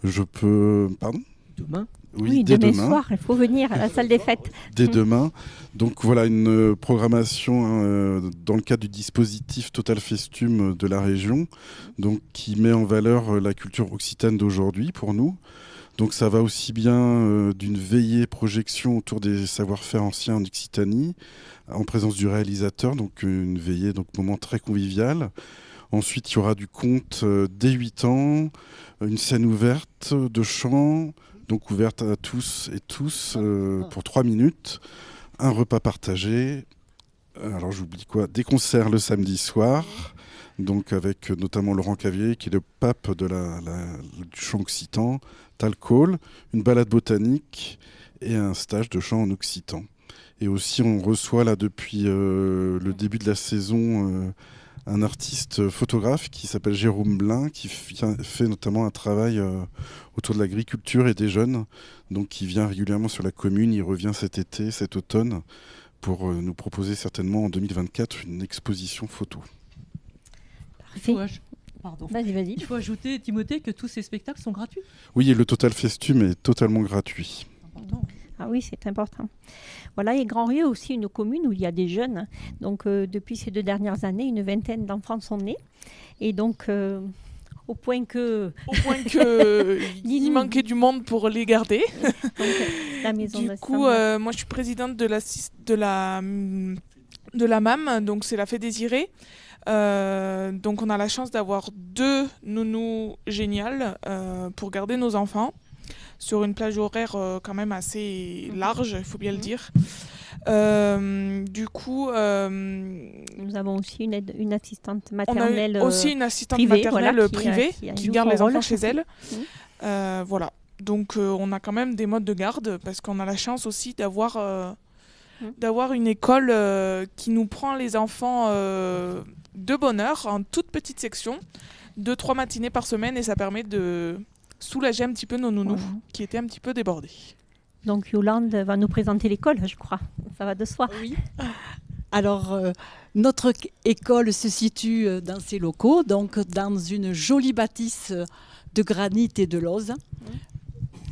je peux... Pardon ? Demain ? Oui, demain soir, il faut venir à la salle des fêtes. Dès demain. Donc voilà, une programmation dans le cadre du dispositif Total Festum de la région, donc qui met en valeur la culture occitane d'aujourd'hui pour nous. Donc ça va aussi bien d'une veillée projection autour des savoir-faire anciens en Occitanie, en présence du réalisateur, donc une veillée, donc moment très convivial. Ensuite, il y aura du conte dès 8 ans, une scène ouverte de chant, donc ouverte à tous et tous pour 3 minutes, un repas partagé, alors j'oublie quoi, des concerts le samedi soir, donc avec notamment Laurent Cavier qui est le pape de du chant occitan, Talcol, une balade botanique et un stage de chant en occitan. Et aussi on reçoit là depuis le début de la saison un artiste photographe qui s'appelle Jérôme Blin, qui fait notamment un travail autour de l'agriculture et des jeunes, donc qui vient régulièrement sur la commune. Il revient cet automne, pour nous proposer certainement en 2024 une exposition photo. Parfait. Pardon. Vas-y. Il faut ajouter, Timothée, que tous ces spectacles sont gratuits. Oui, et le Total Festum est totalement gratuit. Ah oui, c'est important. Voilà, et Grand-Rieu aussi une commune où il y a des jeunes. Donc, depuis ces 2 dernières années, une vingtaine d'enfants sont nés. Et donc, au point que il manquait du monde pour les garder. Donc, la maison du coup, moi, je suis présidente de la MAM, donc c'est la Fée Désirée. Donc, on a la chance d'avoir 2 nounous géniales pour garder nos enfants, sur une plage horaire quand même assez large, il faut bien le dire. Du coup... nous avons aussi une assistante maternelle privée. Aussi une assistante privée, maternelle privée qui garde les enfants chez elle. Voilà. Donc on a quand même des modes de garde, parce qu'on a la chance aussi d'avoir une école qui nous prend les enfants de bonne heure, en toute petite section, 2-3 matinées par semaine, et ça permet de soulager un petit peu nos nounous qui étaient un petit peu débordés. Donc Yolande va nous présenter l'école, je crois. Ça va de soi. Oui. Alors, notre école se situe dans ces locaux, donc dans une jolie bâtisse de granit et de lauze,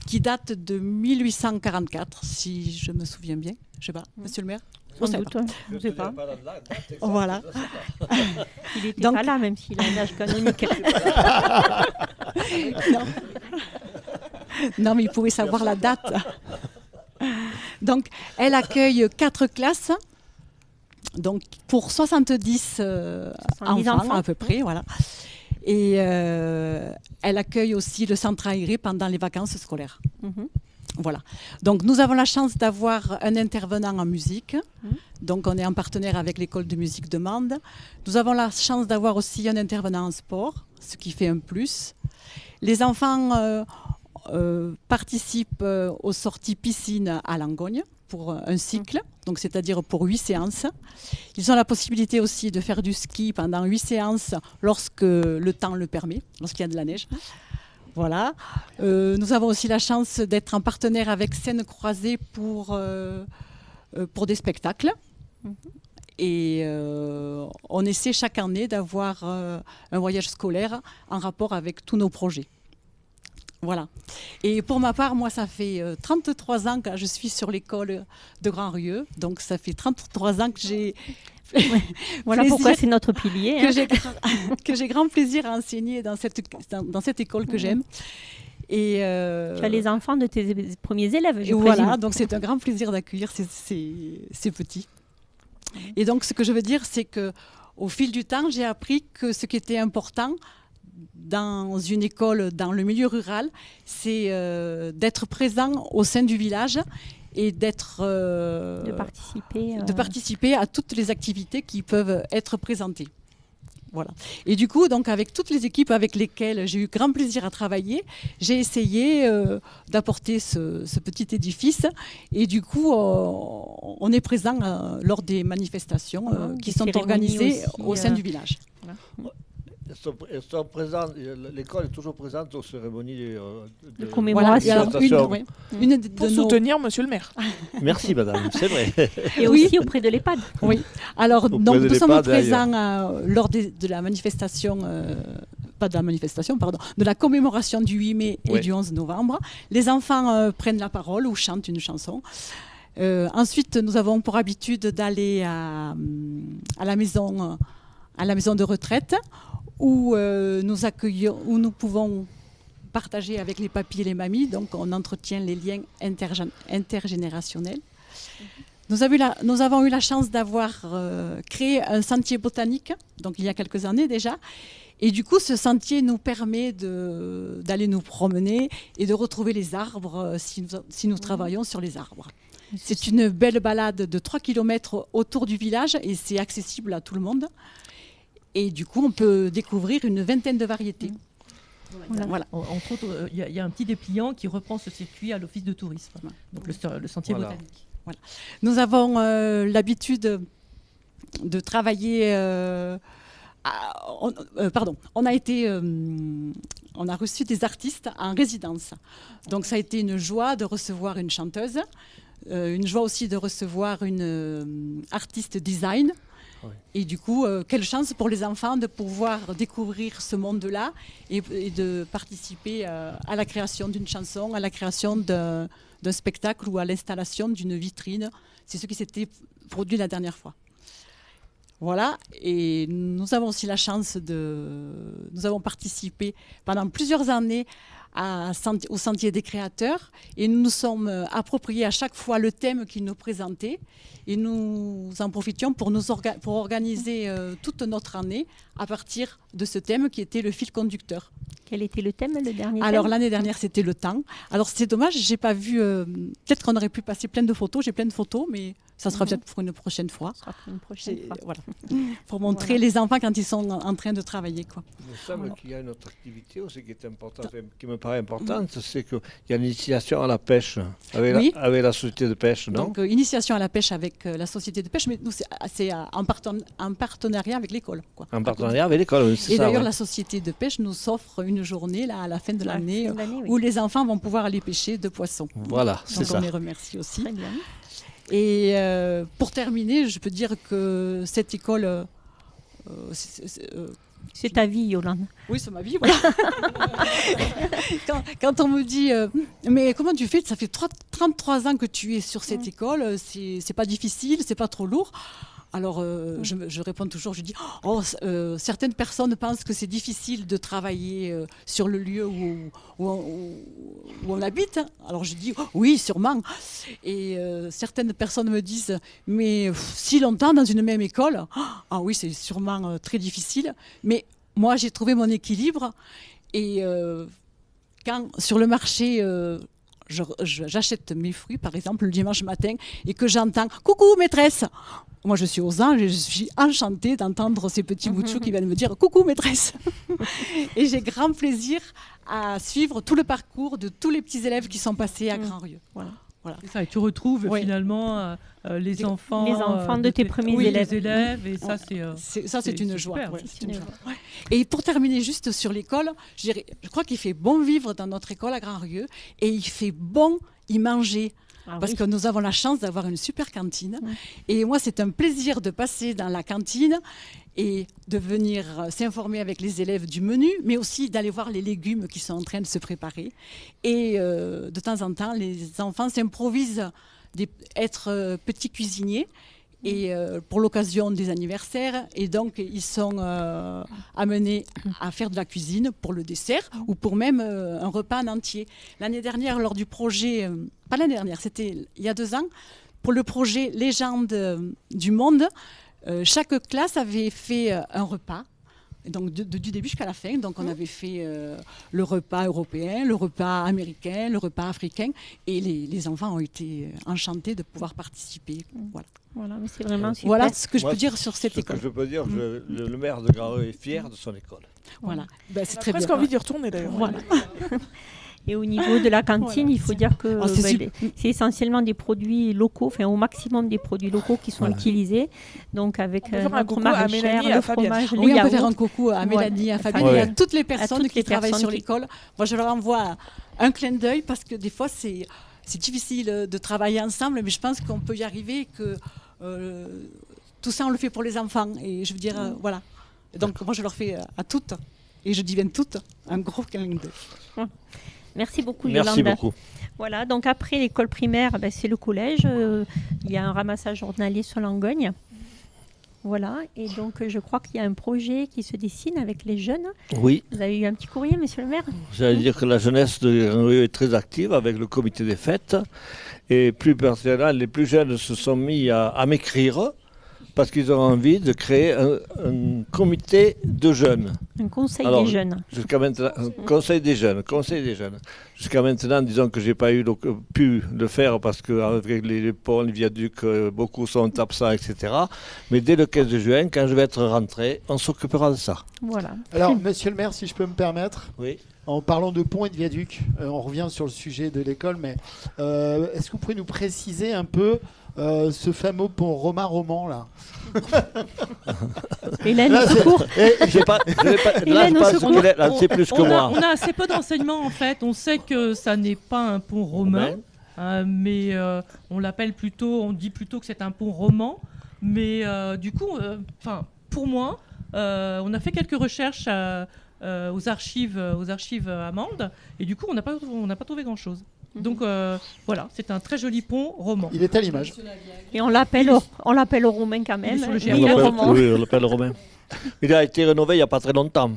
qui date de 1844, si je me souviens bien. Je ne sais pas, monsieur le maire? Sans doute, je ne sais pas. Voilà. Il n'était pas là, même s'il a un âge canonique. Non, mais il pouvait savoir la date. Donc, elle accueille 4 classes, donc pour 70 enfants à peu près, voilà. Et elle accueille aussi le centre aéré pendant les vacances scolaires. Voilà. Donc, nous avons la chance d'avoir un intervenant en musique. Donc, on est en partenaire avec l'école de musique de Mende. Nous avons la chance d'avoir aussi un intervenant en sport, ce qui fait un plus. Les enfants participent aux sorties piscine à Langogne pour un cycle, donc c'est-à-dire pour 8 séances. Ils ont la possibilité aussi de faire du ski pendant 8 séances lorsque le temps le permet, lorsqu'il y a de la neige. Voilà. Nous avons aussi la chance d'être en partenaire avec Seine Croisée pour des spectacles. Et on essaie chaque année d'avoir un voyage scolaire en rapport avec tous nos projets. Voilà. Et pour ma part, moi, ça fait 33 ans que je suis sur l'école de Grand-Rieux. Donc, ça fait 33 ans que j'ai... Voilà pourquoi c'est notre pilier. Que j'ai grand plaisir à enseigner dans cette école que j'aime. Et tu as les enfants de tes premiers élèves, je voilà, présume. donc c'est un grand plaisir d'accueillir ces petits. Et donc, ce que je veux dire, c'est qu'au fil du temps, j'ai appris que ce qui était important dans une école, dans le milieu rural, c'est d'être présent au sein du village et de participer à toutes les activités qui peuvent être présentées. Voilà. Et du coup, donc, avec toutes les équipes avec lesquelles j'ai eu grand plaisir à travailler, j'ai essayé d'apporter ce petit édifice. Et du coup, on est présent lors des manifestations qui sont organisées aussi, au sein du village. Voilà. L'école est toujours présente aux cérémonies de commémoration. Voilà, pour soutenir Monsieur le maire. Merci Madame, c'est vrai. Et aussi auprès de l'EHPAD. Oui. Alors, donc, nous sommes présents lors de la manifestation, de la commémoration du 8 mai et du 11 novembre. Les enfants prennent la parole ou chantent une chanson. Ensuite, nous avons pour habitude d'aller à la maison de retraite où nous pouvons partager avec les papis et les mamies. Donc, on entretient les liens intergénérationnels. Nous avons eu la chance d'avoir créé un sentier botanique, donc il y a quelques années déjà. Et du coup, ce sentier nous permet d'aller nous promener et de retrouver les arbres si nous travaillons sur les arbres. C'est une belle balade de 3 km autour du village et c'est accessible à tout le monde. Et du coup, on peut découvrir une vingtaine de variétés. Voilà. Entre autres, il y a un petit dépliant qui reprend ce circuit à l'office de tourisme, donc le sentier botanique. Voilà. Nous avons l'habitude de travailler... on a reçu des artistes en résidence. Donc ça a été une joie de recevoir une chanteuse, une joie aussi de recevoir une artiste design. Oui. Et du coup, quelle chance pour les enfants de pouvoir découvrir ce monde-là et de participer à la création d'une chanson, à la création d'un spectacle ou à l'installation d'une vitrine. C'est ce qui s'était produit la dernière fois. Voilà, et nous avons aussi la chance nous avons participé pendant plusieurs années au Sentier des créateurs et nous nous sommes appropriés à chaque fois le thème qu'ils nous présentaient et nous en profitions pour organiser toute notre année à partir de ce thème qui était le fil conducteur. Quel était le thème, le dernier Alors, l'année dernière, c'était le temps. Alors, c'est dommage, j'ai pas vu... peut-être qu'on aurait pu passer plein de photos. J'ai plein de photos, mais ça sera peut-être pour une prochaine fois. Ça sera pour une prochaine fois. Voilà. Pour montrer les enfants quand ils sont en train de travailler, quoi. Il me semble qu'il y a une autre activité aussi qui est importante, qui me paraît importante, c'est qu'il y a une initiation à la pêche avec la société de pêche, non? Donc, initiation à la pêche avec la société de pêche, mais nous, c'est en partenariat avec l'école, quoi. En partenariat avec l'école, c'est ça. Et d'ailleurs, la société de pêche nous offre une journée là, à la fin de l'année où les enfants vont pouvoir aller pêcher de poissons. Voilà, c'est ça. Donc on les remercie aussi. Très bien. Et pour terminer, je peux dire que cette école... c'est ta vie, Yolande. Oui, c'est ma vie, voilà. quand on me dit mais comment tu fais? Ça fait 33 ans que tu es sur cette école, c'est pas difficile, c'est pas trop lourd. Alors, je réponds toujours, je dis, certaines personnes pensent que c'est difficile de travailler sur le lieu où on habite. Alors, je dis, oui, sûrement. Et certaines personnes me disent, mais si longtemps dans une même école, ah oui, c'est sûrement très difficile. Mais moi, j'ai trouvé mon équilibre. Et quand sur le marché... j'achète mes fruits, par exemple, le dimanche matin, et que j'entends « Coucou, maîtresse !» Moi, je suis aux anges et je suis enchantée d'entendre ces petits bouts de chou qui viennent me dire « Coucou, maîtresse !» Et j'ai grand plaisir à suivre tout le parcours de tous les petits élèves qui sont passés à Grand-Rieux. Voilà. C'est ça, et tu retrouves finalement les enfants de tes premiers élèves. Les élèves, et ça, c'est une joie. Super, c'est une joie. Et pour terminer juste sur l'école, je crois qu'il fait bon vivre dans notre école à Grand-Rieux et il fait bon y manger. Parce que nous avons la chance d'avoir une super cantine. Et moi, c'est un plaisir de passer dans la cantine et de venir s'informer avec les élèves du menu, mais aussi d'aller voir les légumes qui sont en train de se préparer. Et de temps en temps, les enfants s'improvisent être petits cuisiniers. Et pour l'occasion des anniversaires, et donc ils sont amenés à faire de la cuisine pour le dessert ou pour même un repas en entier. L'année dernière, lors du projet, pas l'année dernière, c'était il y a 2 ans, pour le projet Légende du Monde, chaque classe avait fait un repas. Donc du début jusqu'à la fin, donc on avait fait le repas européen, le repas américain, le repas africain, et les enfants ont été enchantés de pouvoir participer. Voilà, mais c'est vraiment super. Voilà ce que je peux dire sur cette école. Ce que je peux dire, le maire de Grand-Rue est fier de son école. Voilà, ben, c'est On a très presque bien. envie d'y retourner d'ailleurs. Voilà. Et au niveau de la cantine, il faut dire que c'est essentiellement des produits locaux, enfin au maximum des produits locaux qui sont utilisés. Donc avec notre maraîchère, le fromage, les on peut yaourts. faire un coucou à Mélanie, à Fabienne, et à toutes les personnes qui travaillent sur l'école. Moi, je leur envoie un clin d'œil parce que des fois, c'est difficile de travailler ensemble, mais je pense qu'on peut y arriver, que tout ça, on le fait pour les enfants. Et je veux dire, voilà. Donc moi, je leur fais à toutes, et je dis bien toutes, un gros clin d'œil. Merci beaucoup, Merci Yolanda. beaucoup. Voilà, donc après l'école primaire, c'est le collège. Il y a un ramassage journalier sur Langogne. Voilà, et donc je crois qu'il y a un projet qui se dessine avec les jeunes. Oui. Vous avez eu un petit courrier, monsieur le maire? J'allais dire que la jeunesse de Grand-Rue est très active avec le comité des fêtes. Et plus personnellement, les plus jeunes se sont mis à m'écrire parce qu'ils ont envie de créer un comité de jeunes. Un conseil des jeunes. Jusqu'à maintenant, conseil des jeunes. Jusqu'à maintenant, disons que je n'ai pas pu le faire parce qu'avec les ponts, les viaducs, beaucoup sont absents, etc. Mais dès le 15 juin, quand je vais être rentré, on s'occupera de ça. Voilà. Alors, monsieur le maire, si je peux me permettre. Oui. En parlant de ponts et de viaducs, on revient sur le sujet de l'école, mais est-ce que vous pouvez nous préciser un peu ce fameux pont romain-roman là? Hélène au secours. C'est plus que moi. On a assez peu d'enseignements en fait. On sait que ça n'est pas un pont romain, mais on dit plutôt que c'est un pont roman. Mais du coup, pour moi, on a fait quelques recherches aux archives amandes, et du coup, on n'a pas trouvé grand-chose. Donc voilà, c'est un très joli pont roman. Il est à l'image. Et on l'appelle au romain quand même. Oui, on l'appelle romain. Il a été rénové il n'y a pas très longtemps.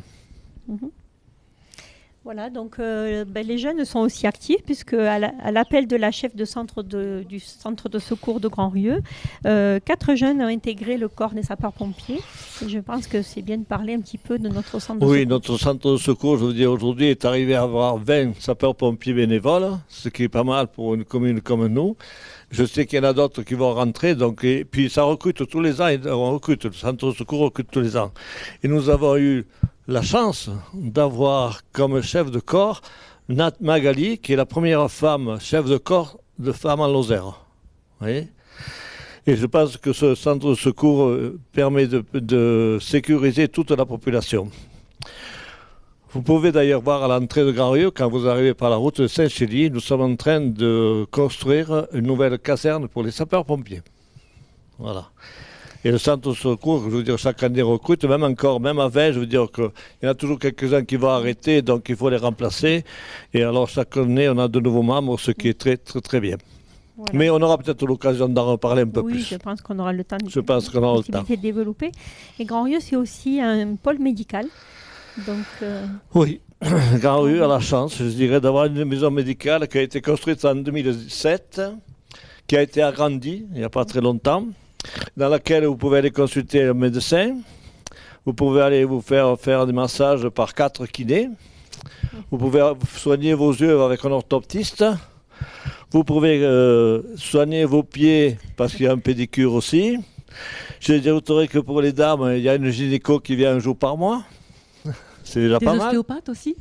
Voilà, donc les jeunes sont aussi actifs puisque à l'appel de la chef de du centre de secours de Grand-Rieux, 4 jeunes ont intégré le corps des sapeurs-pompiers. Et je pense que c'est bien de parler un petit peu de notre centre de secours. Oui, notre centre de secours, je veux dire, aujourd'hui est arrivé à avoir 20 sapeurs-pompiers bénévoles, ce qui est pas mal pour une commune comme nous. Je sais qu'il y en a d'autres qui vont rentrer, donc, et puis ça recrute tous les ans, le centre de secours recrute tous les ans. Et nous avons eu la chance d'avoir comme chef de corps Nat Magali, qui est la première femme chef de corps de femmes en Lozère. Vous voyez ? Et je pense que ce centre de secours permet de sécuriser toute la population. Vous pouvez d'ailleurs voir à l'entrée de Grand-Rieux, quand vous arrivez par la route de Saint-Chély, nous sommes en train de construire une nouvelle caserne pour les sapeurs-pompiers. Voilà. Et le centre de secours, je veux dire, chaque année recrute, même à 20, je veux dire qu'il y en a toujours quelques-uns qui vont arrêter, donc il faut les remplacer. Et alors chaque année, on a de nouveaux membres, ce qui est très, très, très bien. Voilà. Mais on aura peut-être l'occasion d'en reparler un peu plus. Oui, je pense qu'on aura le temps de développer. Et Grand-Rieux, c'est aussi un pôle médical. Donc, oui, Grand-Rieux a la chance, je dirais, d'avoir une maison médicale qui a été construite en 2007, qui a été agrandie il n'y a pas très longtemps, dans laquelle vous pouvez aller consulter un médecin, vous pouvez aller vous faire des massages par 4 kinés, vous pouvez soigner vos yeux avec un orthoptiste, vous pouvez soigner vos pieds parce qu'il y a un pédicure aussi. Je dirais que pour les dames, il y a une gynéco qui vient un jour par mois. C'est déjà pas mal. Des ostéopathes aussi.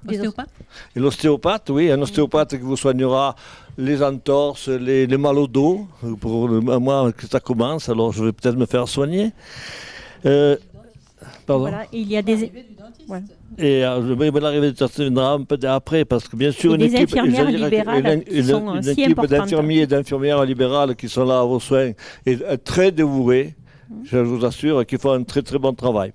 Ostéopathes. Et l'ostéopathe, oui, un ostéopathe qui vous soignera les entorses, les mal au dos. Pour moi, que ça commence, alors je vais peut-être me faire soigner. Pardon. Voilà, il y a des... Et l'arrivée du dentiste viendra un peu après, parce que bien sûr, une équipe d'infirmiers et d'infirmières libérales qui sont là à vos soins est très dévouée. Je vous assure qu'ils font un très très bon travail.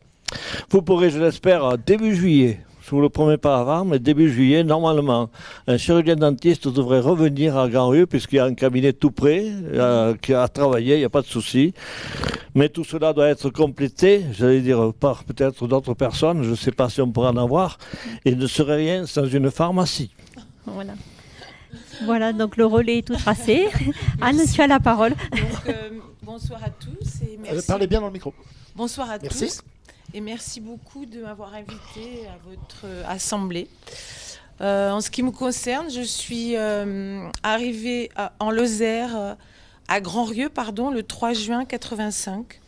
Vous pourrez, je l'espère, début juillet, je ne vous le promets pas avant, mais début juillet, normalement, un chirurgien dentiste devrait revenir à Grand-Rue, puisqu'il y a un cabinet tout près, qui a travaillé, il n'y a pas de souci. Mais tout cela doit être complété, j'allais dire, par peut-être d'autres personnes, je ne sais pas si on pourra en avoir, et il ne serait rien sans une pharmacie. Voilà. Voilà, donc le relais est tout tracé. Anne, tu as la parole. Donc, bonsoir à tous et merci. Parlez bien dans le micro. Bonsoir à Merci. tous et merci beaucoup de m'avoir invité à votre assemblée. En ce qui me concerne, je suis arrivée en Lozère, à Grand-Rieux, le 3 juin 85.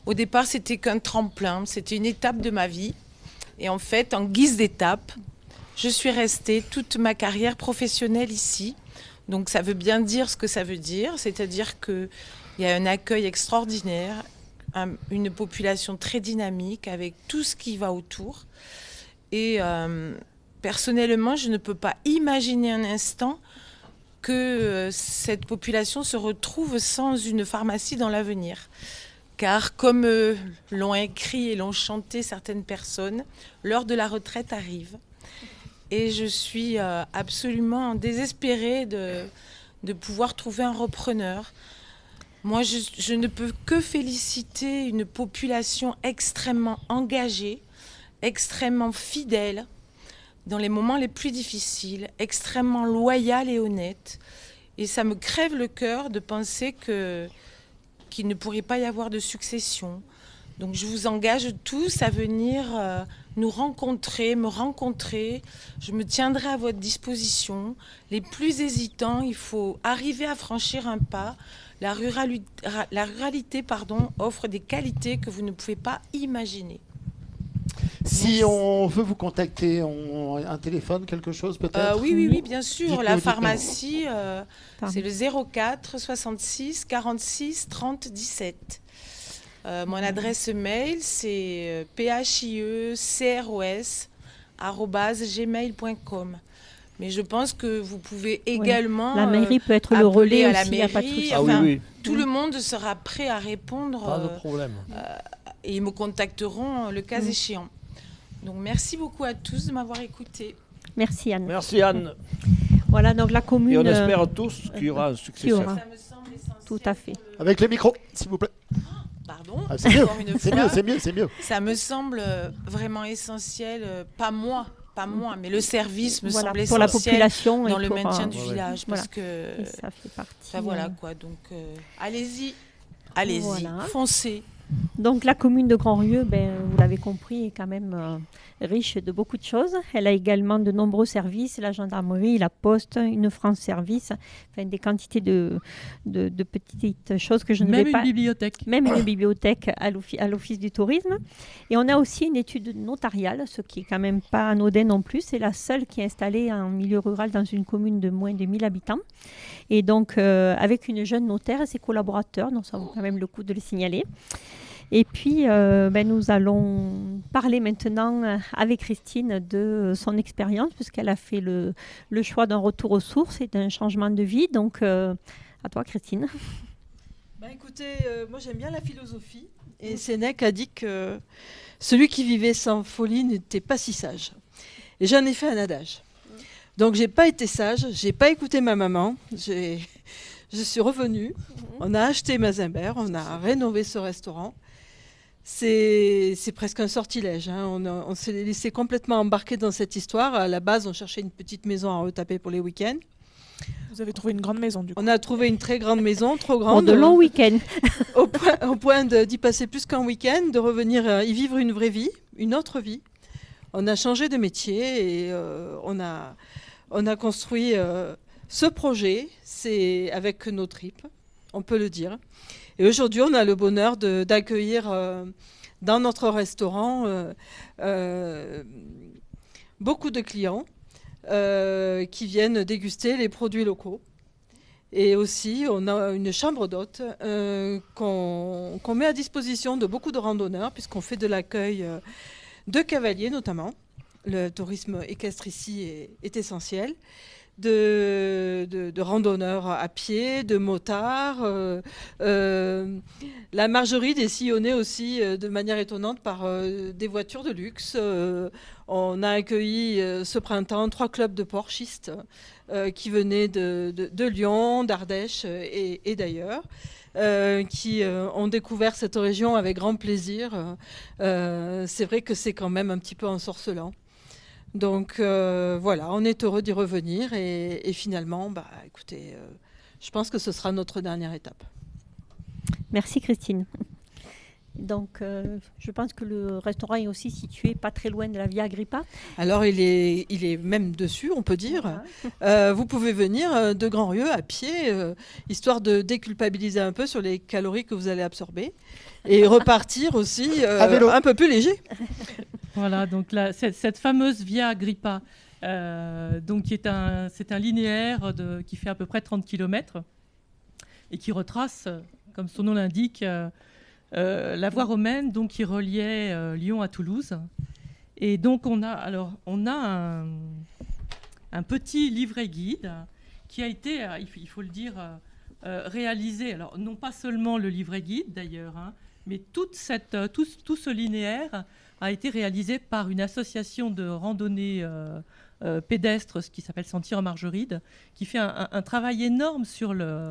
Au départ, c'était qu'un tremplin, c'était une étape de ma vie. Et en fait, en guise d'étape, je suis restée toute ma carrière professionnelle ici. Donc ça veut bien dire ce que ça veut dire, c'est-à-dire qu'il y a un accueil extraordinaire, une population très dynamique avec tout ce qui va autour. Et personnellement, je ne peux pas imaginer un instant que cette population se retrouve sans une pharmacie dans l'avenir. Car comme l'ont écrit et l'ont chanté certaines personnes, l'heure de la retraite arrive. Et je suis absolument désespérée de pouvoir trouver un repreneur. Moi, je ne peux que féliciter une population extrêmement engagée, extrêmement fidèle, dans les moments les plus difficiles, extrêmement loyale et honnête. Et ça me crève le cœur de penser qu'il ne pourrait pas y avoir de succession. Donc je vous engage tous à venir nous rencontrer, me rencontrer. Je me tiendrai à votre disposition. Les plus hésitants, il faut arriver à franchir un pas. La ruralité, offre des qualités que vous ne pouvez pas imaginer. Si on veut vous contacter, un téléphone, quelque chose peut-être Oui, bien sûr. Dites-nous, La dites-nous. pharmacie, c'est le 04 66 46 30 17. Mon adresse mail, c'est phiecros@gmail.com. Mais je pense que vous pouvez également... La mairie peut être le relais à la aussi, il n'y a pas de mairie. souci. Enfin, oui. Tout le monde sera prêt à répondre. Pas de problème. Et ils me contacteront le cas échéant. Donc merci beaucoup à tous de m'avoir écouté. Merci Anne. Merci Anne. Voilà, donc la commune... Et on espère tous qu'il y aura un successeur. Ça me semble essentiel. Tout à fait. Avec les micros, s'il vous plaît. Pardon, Ah, c'est mieux, encore une c'est fois. mieux, c'est mieux, c'est mieux. Ça me semble vraiment essentiel, pas moi, mais le service me Voilà, semble pour la essentiel population et dans le pour, maintien du ouais. village. Voilà. Parce que Et ça fait partie, enfin, voilà quoi, donc allez-y, Voilà. foncez. Donc la commune de Grand-Rieux, vous l'avez compris, est quand même riche de beaucoup de choses. Elle a également de nombreux services, la gendarmerie, la poste, une France Service, enfin, des quantités de petites choses que je ne vais pas... Même une bibliothèque. Même une bibliothèque à l'Office du tourisme. Et on a aussi une étude notariale, ce qui est quand même pas anodin non plus. C'est la seule qui est installée en milieu rural dans une commune de moins de 1000 habitants. Et donc avec une jeune notaire et ses collaborateurs, donc ça vaut quand même le coup de le signaler. Et puis, nous allons parler maintenant avec Christine de son expérience, puisqu'elle a fait le choix d'un retour aux sources et d'un changement de vie. Donc, à toi, Christine. Écoutez, moi j'aime bien la philosophie. Et Sénèque a dit que celui qui vivait sans folie n'était pas si sage. Et j'en ai fait un adage. Donc, j'ai pas été sage, j'ai pas écouté ma maman. Je suis revenue, on a acheté Mazimbert, on a rénové ce restaurant. C'est presque un sortilège. On s'est laissé complètement embarquer dans cette histoire. À la base, on cherchait une petite maison à retaper pour les week-ends. Vous avez trouvé une grande maison, du coup. On a trouvé une très grande maison, trop grande. Pour de longs week-ends. au point d'y passer plus qu'un week-end, de revenir y vivre une vraie vie, une autre vie. On a changé de métier et on a construit ce projet. C'est avec nos tripes, on peut le dire. Et aujourd'hui, on a le bonheur d'accueillir dans notre restaurant beaucoup de clients qui viennent déguster les produits locaux. Et aussi, on a une chambre d'hôtes qu'on met à disposition de beaucoup de randonneurs, puisqu'on fait de l'accueil de cavaliers notamment. Le tourisme équestre ici est essentiel. de randonneurs à pied, de motards. La Margeride est sillonnée aussi de manière étonnante par des voitures de luxe. On a accueilli ce printemps 3 clubs de porchistes qui venaient de Lyon, d'Ardèche et d'ailleurs. Qui ont découvert cette région avec grand plaisir. C'est vrai que c'est quand même un petit peu ensorcelant. Donc voilà, on est heureux d'y revenir et finalement, écoutez, je pense que ce sera notre dernière étape. Merci Christine. Donc je pense que le restaurant est aussi situé pas très loin de la Via Agrippa. Alors il est même dessus, on peut dire. Voilà. Vous pouvez venir de Grand-Rieu à pied, histoire de déculpabiliser un peu sur les calories que vous allez absorber et repartir aussi un peu plus léger. Voilà, donc là, cette fameuse Via Agrippa, donc c'est un linéaire qui fait à peu près 30 km et qui retrace, comme son nom l'indique, la voie romaine donc, qui reliait Lyon à Toulouse. Et donc on a un petit livret guide qui a été, il faut le dire, réalisé. Alors non pas seulement le livret guide d'ailleurs, hein, mais tout ce linéaire a été réalisé par une association de randonnée pédestre, ce qui s'appelle Sentier en Margeride, qui fait un travail énorme sur la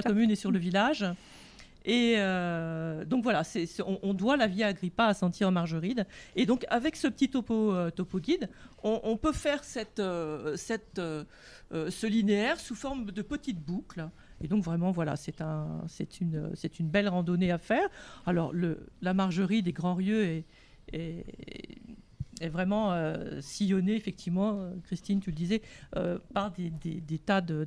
commune et sur le village. Et donc voilà, on doit la Via Agrippa à Sentier en Margeride. Et donc avec ce petit topo guide, on peut faire ce linéaire sous forme de petites boucles. Et donc vraiment voilà, c'est une belle randonnée à faire. Alors la Margeride et Grand-Rieu est vraiment sillonnée, effectivement, Christine, tu le disais, par des tas de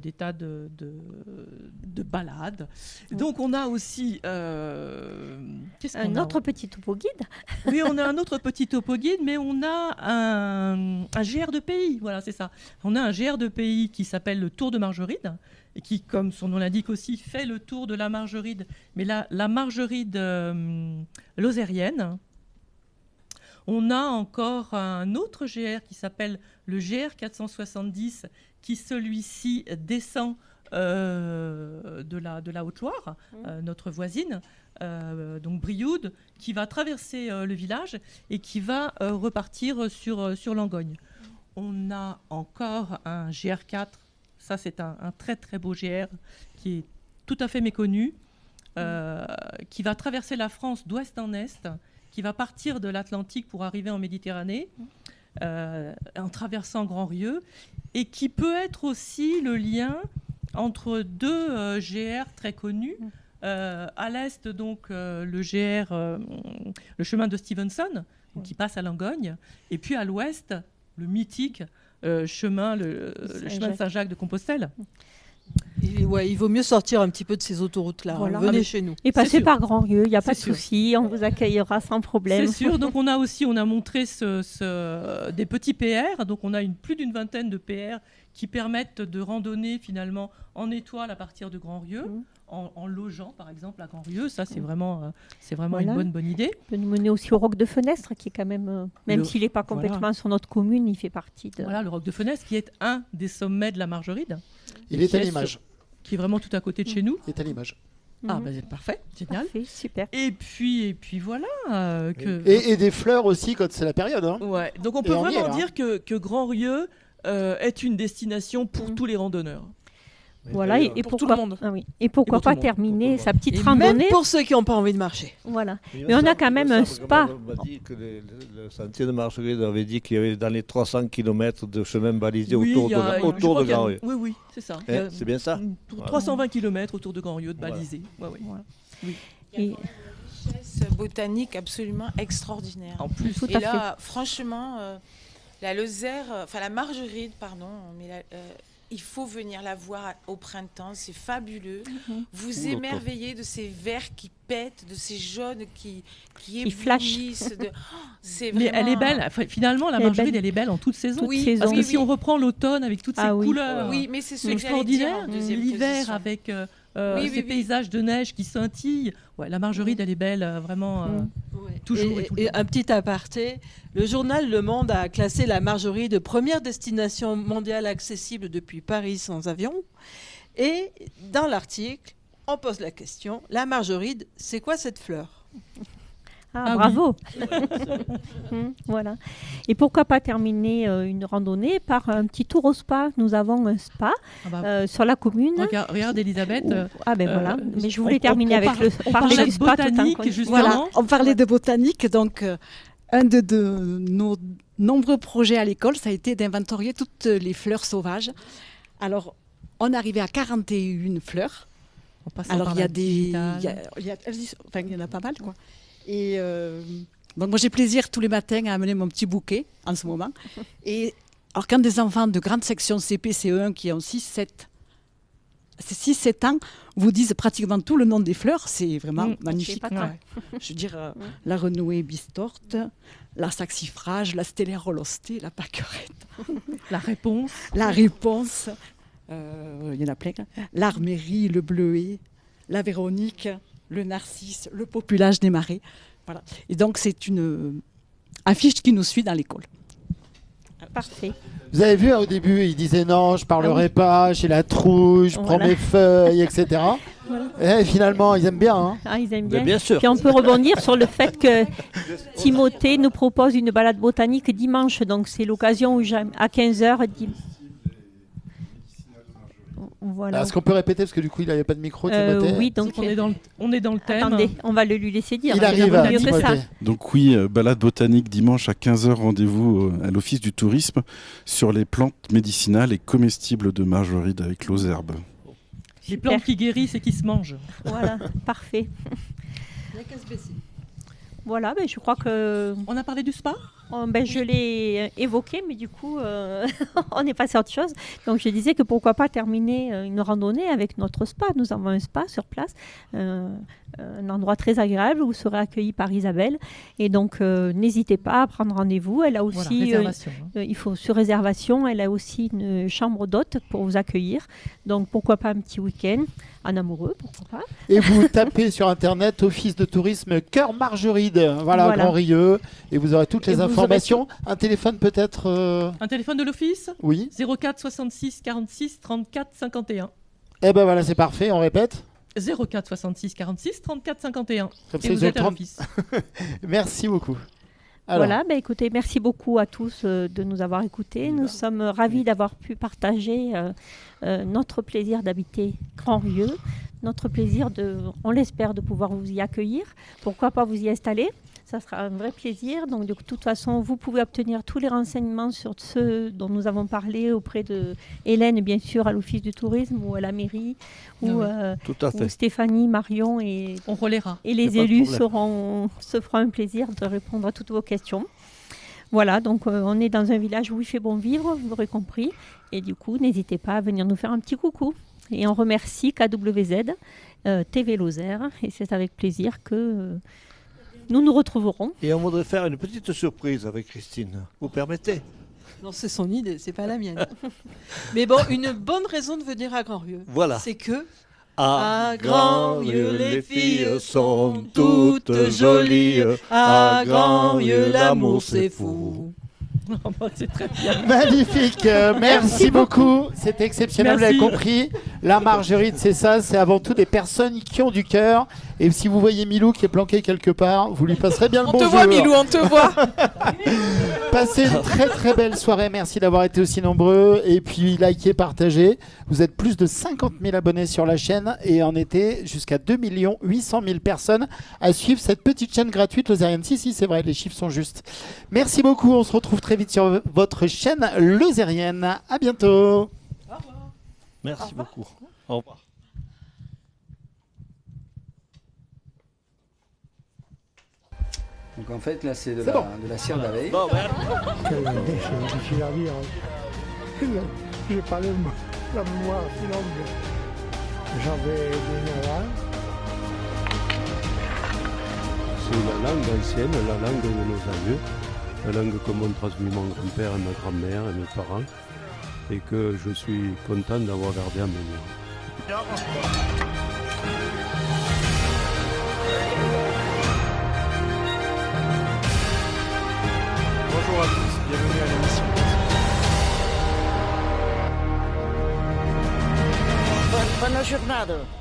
balades. Donc on a aussi un autre petit topo guide. Oui, on a un autre petit topo guide, mais on a un GR de pays. Voilà, c'est ça. On a un GR de pays qui s'appelle le Tour de Margeride et qui, comme son nom l'indique aussi, fait le tour de la Margeride, mais la Margeride lozérienne. On a encore un autre GR qui s'appelle le GR 470, qui celui-ci descend de la Haute-Loire, notre voisine, donc Brioude, qui va traverser le village et qui va repartir sur Langogne. On a encore un GR4, ça c'est un très très beau GR qui est tout à fait méconnu, qui va traverser la France d'ouest en est, qui va partir de l'Atlantique pour arriver en Méditerranée, en traversant Grand-Rieu, et qui peut être aussi le lien entre deux GR très connus. À l'est, donc, le GR, le chemin de Stevenson, qui passe à Langogne, et puis à l'ouest, le mythique chemin de Saint-Jacques de Compostelle. Il vaut mieux sortir un petit peu de ces autoroutes-là. Voilà. Venez chez nous. Et passer par Grand-Rieu, il n'y a pas de souci, on vous accueillera sans problème. C'est sûr. Donc on a montré des petits PR. Donc on a plus d'une vingtaine de PR qui permettent de randonner finalement en étoile à partir de Grand-Rieu, en logeant par exemple à Grand-Rieu. Ça c'est vraiment voilà. une bonne idée. On peut nous mener aussi au Roc de Fenestre, qui est quand même, s'il n'est pas complètement sur notre commune, il fait partie de... Voilà, le Roc de Fenestre, qui est un des sommets de la Margeride. Il est à l'image. Qui est vraiment tout à côté de chez nous. Il est à l'image. Ah, c'est parfait, génial. Parfait, super. Et puis voilà. Et des fleurs aussi quand c'est la période. Hein. Ouais. Donc on peut vraiment dire que Grand-Rieu est une destination pour tous les randonneurs. Voilà, et pour tout le monde. Ah oui. Et pourquoi pas terminer sa petite randonnée. Même pour ceux qui n'ont pas envie de marcher. Voilà. Mais on a quand même un spa. On m'a dit que le sentier de Margeride avait dit qu'il y avait dans les 300 km de chemin balisé autour de Grand-Rieu. Oui, c'est ça. C'est bien ça. 320 km autour de Grand-Rieu de balisé. Voilà. Oui. Il y a une richesse botanique absolument extraordinaire. En plus, et là, franchement, la Lozère, enfin la Margeride, pardon, mais il faut venir la voir au printemps, c'est fabuleux. Vous émerveillez de ces verts qui pètent, de ces jaunes qui éblouissent. Mais elle est belle. Finalement, la Margeride, elle est belle en toute saison. Parce que si on reprend l'automne avec toutes ces couleurs mais c'est extraordinaires, l'hiver avec ces paysages de neige qui scintillent. Ouais, la Margeride, elle est belle, vraiment. Et un petit aparté, le journal Le Monde a classé la Margeride première destination mondiale accessible depuis Paris sans avion. Et dans l'article, on pose la question, la Margeride, c'est quoi cette fleur ? Bravo. Voilà. Et pourquoi pas terminer une randonnée par un petit tour au spa. Nous avons un spa sur la commune. Regarde Elisabeth. Voilà. Mais je voulais terminer avec parler du spa botanique, justement. Voilà, on parlait de botanique. Donc, un de nos nombreux projets à l'école, ça a été d'inventorier toutes les fleurs sauvages. Alors, on est arrivé à 41 fleurs. Alors, il y en a pas mal, quoi. Et donc moi j'ai plaisir tous les matins à amener mon petit bouquet en ce moment. Et alors quand des enfants de grande section CP, CE1 qui ont 6-7 ans vous disent pratiquement tout le nom des fleurs, c'est vraiment magnifique. Je veux dire, la renouée bistorte, la saxifrage, la stellaire rolostée, la pâquerette. La réponse. Il y en a plein. L'armérie, le bleuet, la véronique, le narcisse, le populage des marais. Voilà. Et donc, c'est une affiche qui nous suit dans l'école. Parfait. Vous avez vu, au début, il disait non, je parlerai pas, j'ai la trouille, je prends mes feuilles, etc. Et finalement, ils aiment bien. Hein. Ils aiment bien. Bien sûr. Puis on peut rebondir sur le fait que Timothée nous propose une balade botanique dimanche. Donc, c'est l'occasion où à 15h... Voilà. Est-ce qu'on peut répéter parce que du coup il n'avait pas de micro, Timothée. Oui, donc on est dans le thème. Attendez, on va le lui laisser dire. Il arrive à Timothée. Donc oui, balade botanique dimanche à 15h, rendez-vous à l'Office du tourisme sur les plantes médicinales et comestibles de Margeride avec Lozerbe. Les plantes qui guérissent et qui se mangent. Voilà, parfait. Il n'y a qu'à se baisser. Voilà, je crois que... On a parlé du spa ? Je l'ai évoqué, mais du coup, on est passé à autre chose. Donc, je disais que pourquoi pas terminer une randonnée avec notre spa. Nous avons un spa sur place, un endroit très agréable où vous serez accueillis par Isabelle. Et donc, n'hésitez pas à prendre rendez-vous. Elle a aussi, il faut sur réservation, elle a aussi une chambre d'hôte pour vous accueillir. Donc, pourquoi pas un petit week-end en amoureux, pourquoi pas. Et vous tapez sur Internet Office de tourisme Cœur Margeride, voilà. Grand Rieux, et vous aurez toutes les informations. Un téléphone peut-être Un téléphone de l'office ? Oui. 04 66 46 34 51. Eh ben voilà, c'est parfait, on répète. 04 66 46 34 51. Comme et ça, vous êtes à l'office. Merci beaucoup. Alors. Voilà, écoutez, merci beaucoup à tous de nous avoir écoutés. Nous sommes ravis d'avoir pu partager notre plaisir d'habiter Grand-Rieux, notre plaisir, on l'espère, de pouvoir vous y accueillir. Pourquoi pas vous y installer ? Ça sera un vrai plaisir. Donc, de toute façon, vous pouvez obtenir tous les renseignements sur ceux dont nous avons parlé auprès de Hélène, bien sûr, à l'Office du tourisme ou à la mairie, ou Stéphanie, Marion et, on relaiera. Et les élus se feront un plaisir de répondre à toutes vos questions. Voilà, donc on est dans un village où il fait bon vivre, vous l'aurez compris. Et du coup, n'hésitez pas à venir nous faire un petit coucou. Et on remercie KWZ, TV Lozère. Et c'est avec plaisir que... nous nous retrouverons. Et on voudrait faire une petite surprise avec Christine. Vous permettez ? Non, c'est son idée, c'est pas la mienne. Mais bon, une bonne raison de venir à Grand-Rieux. Voilà. C'est que à Grand-Rieux, les filles sont toutes jolies. À Grand-Rieux, l'amour c'est fou. C'est très bien. Magnifique, merci beaucoup. C'était exceptionnel, vous l'avez compris. La Margeride, c'est ça, c'est avant tout des personnes qui ont du cœur. Et si vous voyez Milou qui est planqué quelque part, vous lui passerez bien le bonjour. On te voit, Milou, on te voit. Passez une très très belle soirée. Merci d'avoir été aussi nombreux. Et puis likez, partagez. Vous êtes plus de 50 000 abonnés sur la chaîne et en été jusqu'à 2 800 000 personnes à suivre cette petite chaîne gratuite Lozérienne. Si, c'est vrai, les chiffres sont justes. Merci beaucoup. On se retrouve très vite sur votre chaîne Lozérienne. À bientôt. Au revoir. Merci beaucoup. Au revoir. Donc en fait là c'est de la cire d'abeille. Quel déchet, difficile à dire. J'ai pas la mémoire si longue. J'avais des neurones. C'est la langue ancienne, la langue de nos aïeux, la langue que m'ont transmis mon grand-père et ma grand-mère et mes parents, et que je suis content d'avoir gardé en mémoire. Bonjour à tous, bienvenue à l'émission. Buona giornata.